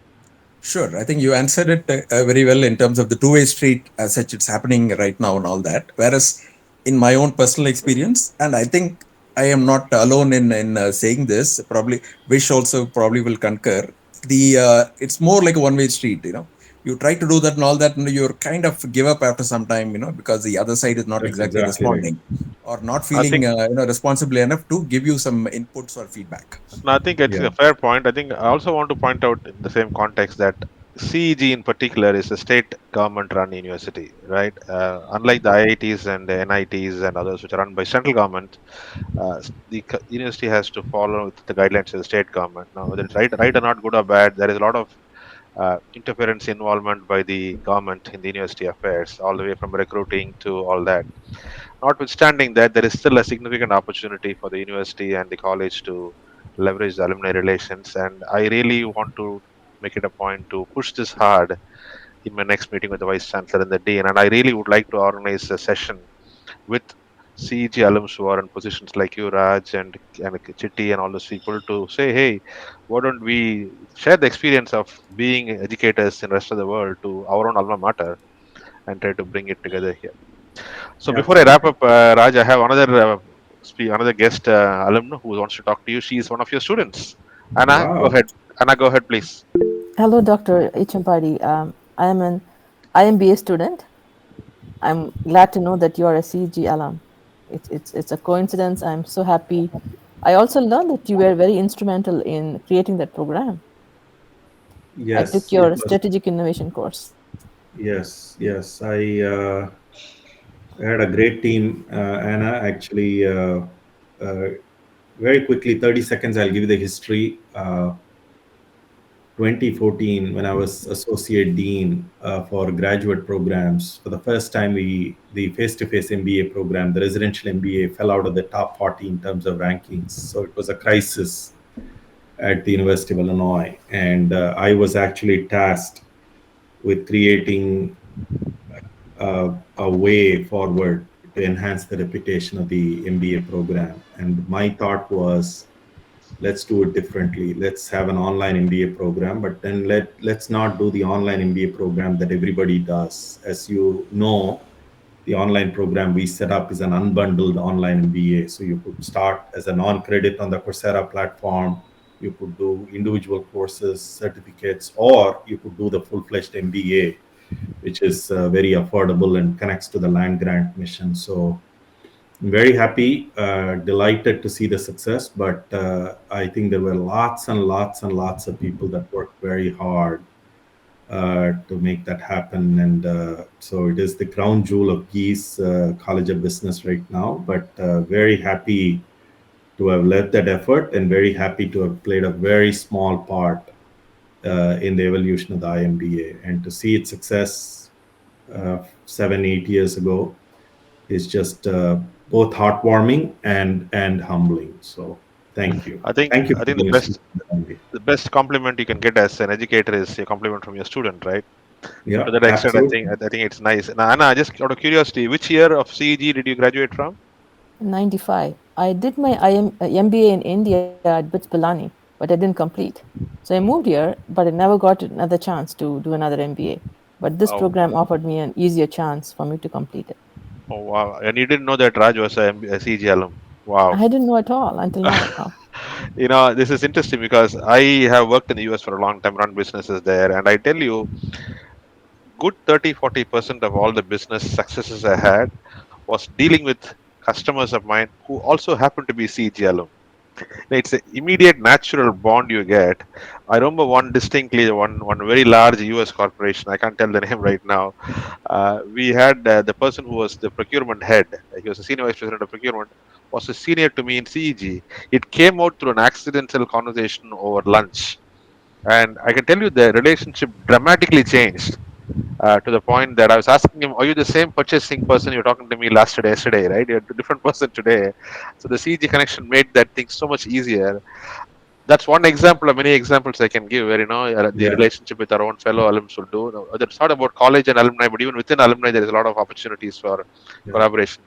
Sure. I think you answered it very well in terms of the two-way street as such. It's happening right now and all that. Whereas in my own personal experience, and I think I am not alone in saying this, probably Vish also probably will concur. It's more like a one-way street, You try to do that and all that, and you kind of give up after some time, because the other side is not That's exactly responding or not feeling responsible enough to give you some inputs or feedback. No, I think it's Yeah. a fair point. I think I also want to point out in the same context that CEG in particular is a state government-run university, right? Unlike the IITs and the NITs and others, which are run by central government, university has to follow the guidelines of the state government. Now, whether it's right or not, good or bad, there is a lot of interference involvement by the government in the university affairs, all the way from recruiting to all that. Notwithstanding that, there is still a significant opportunity for the university and the college to leverage the alumni relations, and I really want to make it a point to push this hard in my next meeting with the vice chancellor and the dean. And I really would like to organize a session with CEG alums who are in positions like you, Raj, and Chitti, and all those people to say, hey, why don't we share the experience of being educators in the rest of the world to our own alma mater and try to bring it together here. So Yeah. before I wrap up, Raj, I have another guest alumna who wants to talk to you. She is one of your students. Anna, go Wow. ahead. Anna, go ahead, please. Hello, Dr. Echambadi. I am an IMBA student. I'm glad to know that you are a CEG alum. It's a coincidence. I'm so happy. I also learned that you were very instrumental in creating that program. I took Yes, it your was. strategic innovation course. Yes. I had a great team, Anna. Actually, very quickly, 30 seconds, I'll give you the history. 2014, when I was associate dean for graduate programs, for the first time, the face-to-face MBA program, the residential MBA, fell out of the top 40 in terms of rankings. So it was a crisis at the University of Illinois, and I was actually tasked with creating a way forward to enhance the reputation of the MBA program. And my thought was, let's do it differently. Let's have an online MBA program, but then let's not do the online MBA program that everybody does. As you know, the online program we set up is an unbundled online MBA. So you could start as a non-credit on the Coursera platform. You could do individual courses, certificates, or you could do the full-fledged MBA, which is very affordable and connects to the land grant mission. So I'm very happy, delighted to see the success, but I think there were lots and lots of people that worked very hard to make that happen. And so it is the crown jewel of Geese College of Business right now, but very happy to have led that effort and very happy to have played a very small part in the evolution of the IMBA, and to see its success 7-8 years ago is just both heartwarming and humbling. So thank you. I think Thank you I for think the university. the best compliment you can get as an educator is a compliment from your student, right? Yeah, To that extent, absolutely. I think it's nice. Now, Anna, just out of curiosity, which year of CEG did you graduate from? 95. I did my MBA in India at BITS Pilani, but I didn't complete. So I moved here, but I never got another chance to do another MBA. But this Oh, program offered me an easier chance for me to complete it. oh wow! And you didn't know that Raj was a CEG alum. Wow. I didn't know at all until now. This is interesting because I have worked in the US for a long time, run businesses there, and I tell you, good 30-40% of all the business successes I had was dealing with customers of mine who also happen to be CEG alum. It's an immediate natural bond you get. I remember one distinctly, one very large US corporation. I can't tell the name right now. We had the person who was the procurement head. He was a senior vice president of procurement. Was a senior to me in CEG. It came out through an accidental conversation over lunch, and I can tell you the relationship dramatically changed. To the point that I was asking him, "Are you the same purchasing person you were talking to me yesterday, right? You're a different person today." So the CG connection made that thing so much easier. That's one example of many examples I can give where the Yeah, relationship with our own fellow alums will do. Now, it's not about college and alumni, but even within alumni, there is a lot of opportunities for yeah, collaboration.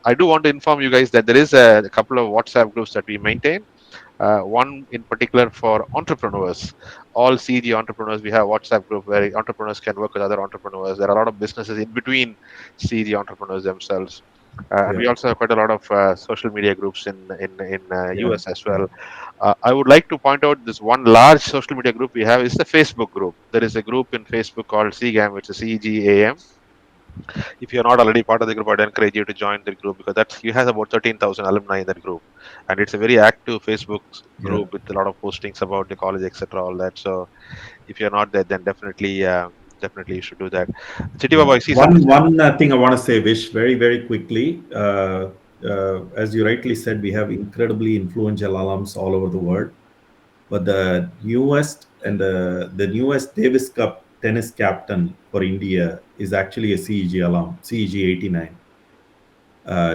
I do want to inform you guys that there is a couple of WhatsApp groups that we maintain. One in particular for entrepreneurs. All CG entrepreneurs, we have WhatsApp group where entrepreneurs can work with other entrepreneurs. There are a lot of businesses in between CG entrepreneurs themselves. And we yeah, also have quite a lot of social media groups in yeah, US as well. I would like to point out this one large social media group we have is the Facebook group. There is a group in Facebook called CGAM, which is CGAM. If you're not already part of the group, I'd encourage you to join the group because he has about 13,000 alumni in that group, and it's a very active Facebook yeah, group with a lot of postings about the college, etc. All that. So If you're not there, then definitely you should do that. Chitty Baba, I see One something. thing I want to say, Vish, very, very quickly. As you rightly said, we have incredibly influential alums all over the world. But the newest Davis Cup tennis captain for India is actually a CEG alum, CEG 89.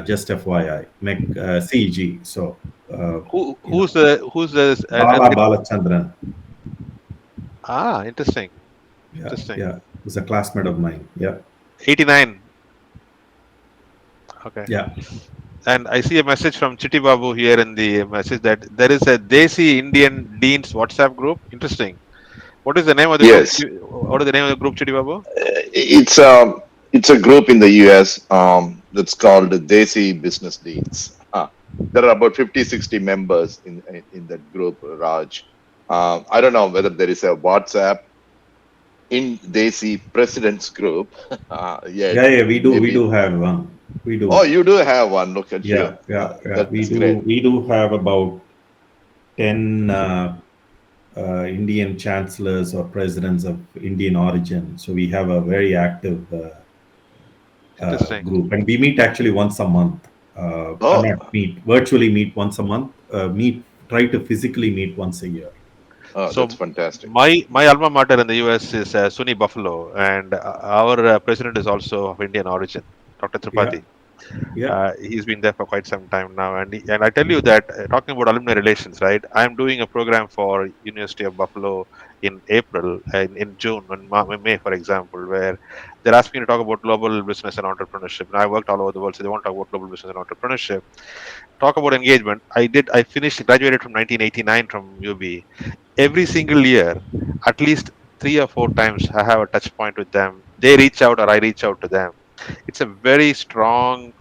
Just FYI, Mech, CEG. So Who's the Balachandran. Interesting. Yeah, Interesting. yeah, he's a classmate of mine. Yeah, 89. Okay. yeah. And I see a message from Chitty Babu here in the message that there is a Desi Indian Deans WhatsApp group. Interesting. What is the name of the group? Yes, What is the name of the group, Chitty Babu? it's a group in the US that's called the Desi Business Deans. There are about 50, 60 members in that group, Raj. I don't know whether there is a WhatsApp in Desi President's group yet. Yeah, we do. Maybe. We do have one. We do. Oh, you do have one. Look at you. Yeah. That's We do. great. We do have about 10 Indian chancellors or presidents of Indian origin. So we have a very active Interesting. group, and we meet actually once a month. Not meet, virtually meet once a month. Try to physically meet once a year. Oh, So that's fantastic. my alma mater in the US is SUNY Buffalo, and our president is also of Indian origin, Dr. Tripathi. Yeah. He's been there for quite some time now, and I tell you that talking about alumni relations, right? I'm doing a program for University of Buffalo in April, in June, in May, for example, where they're asking me to talk about global business and entrepreneurship. And I worked all over the world, so they want to talk about global business and entrepreneurship. Talk about engagement. I finished, graduated from 1989 from UB. Every single year, at least 3 or 4 times, I have a touch point with them. They reach out or I reach out to them. It's a very strong,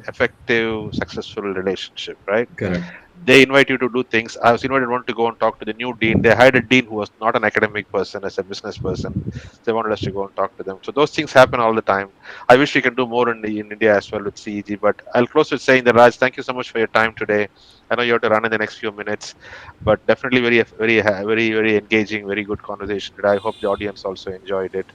effective, successful relationship, right? Correct. They invite you to do things. I was invited one to go and talk to the new dean. They hired a dean who was not an academic person, as a business person. They wanted us to go and talk to them. So those things happen all the time. I wish we can do more in India as well with CEG. But I'll close with saying that, Raj, thank you so much for your time today. I know you have to run in the next few minutes, but definitely very engaging, very good conversation. I hope the audience also enjoyed it.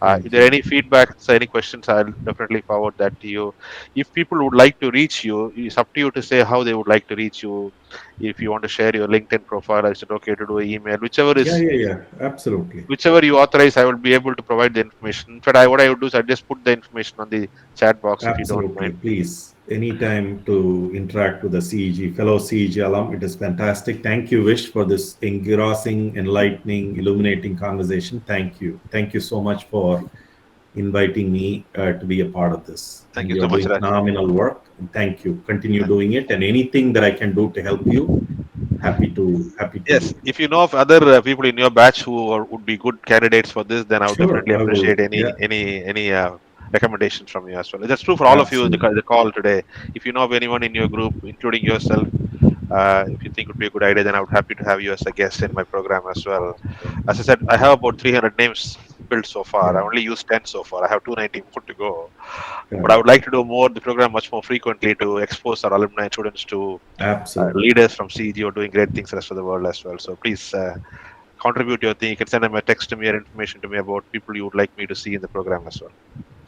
If there are any feedback, any questions, I'll definitely forward that to you. If people would like to reach you, it's up to you to say how they would like to reach you. If you want to share your LinkedIn profile, is it okay to do an email? Whichever is. Yeah, absolutely. Whichever you authorize, I will be able to provide the information. In fact, what I would do is I just put the information on the chat box. Absolutely. If you don't mind. Please, anytime to interact with the CEG, fellow CEG alum, it is fantastic. Thank you, Vish, for this engrossing, enlightening, illuminating conversation. Thank you. Thank you so much for inviting me to be a part of this. Thank you so much, Raj. Phenomenal work. And thank you. Continue doing it. And anything that I can do to help you, happy to. Yes, if you know of other people in your batch who would be good candidates for this, then I would definitely appreciate any recommendations from you as well. That's true for all of you. The call today. If you know of anyone in your group, including yourself, if you think it would be a good idea, then I would happy to have you as a guest in my program as well. As I said, I have about 300 names built so far. I only used 10 so far. I have 290 more to go. But I would like to do the program much more frequently to expose our alumni students to leaders from CEG who are doing great things the rest of the world as well. So please contribute your thing. You can send them a text to me or information to me about people you would like me to see in the program as well.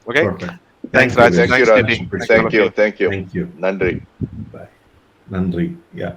Okay? Perfect. Thanks, Raj. Thank you, Raj. Thank you. Thank you. Nandri. Bye. Nandri. Yeah.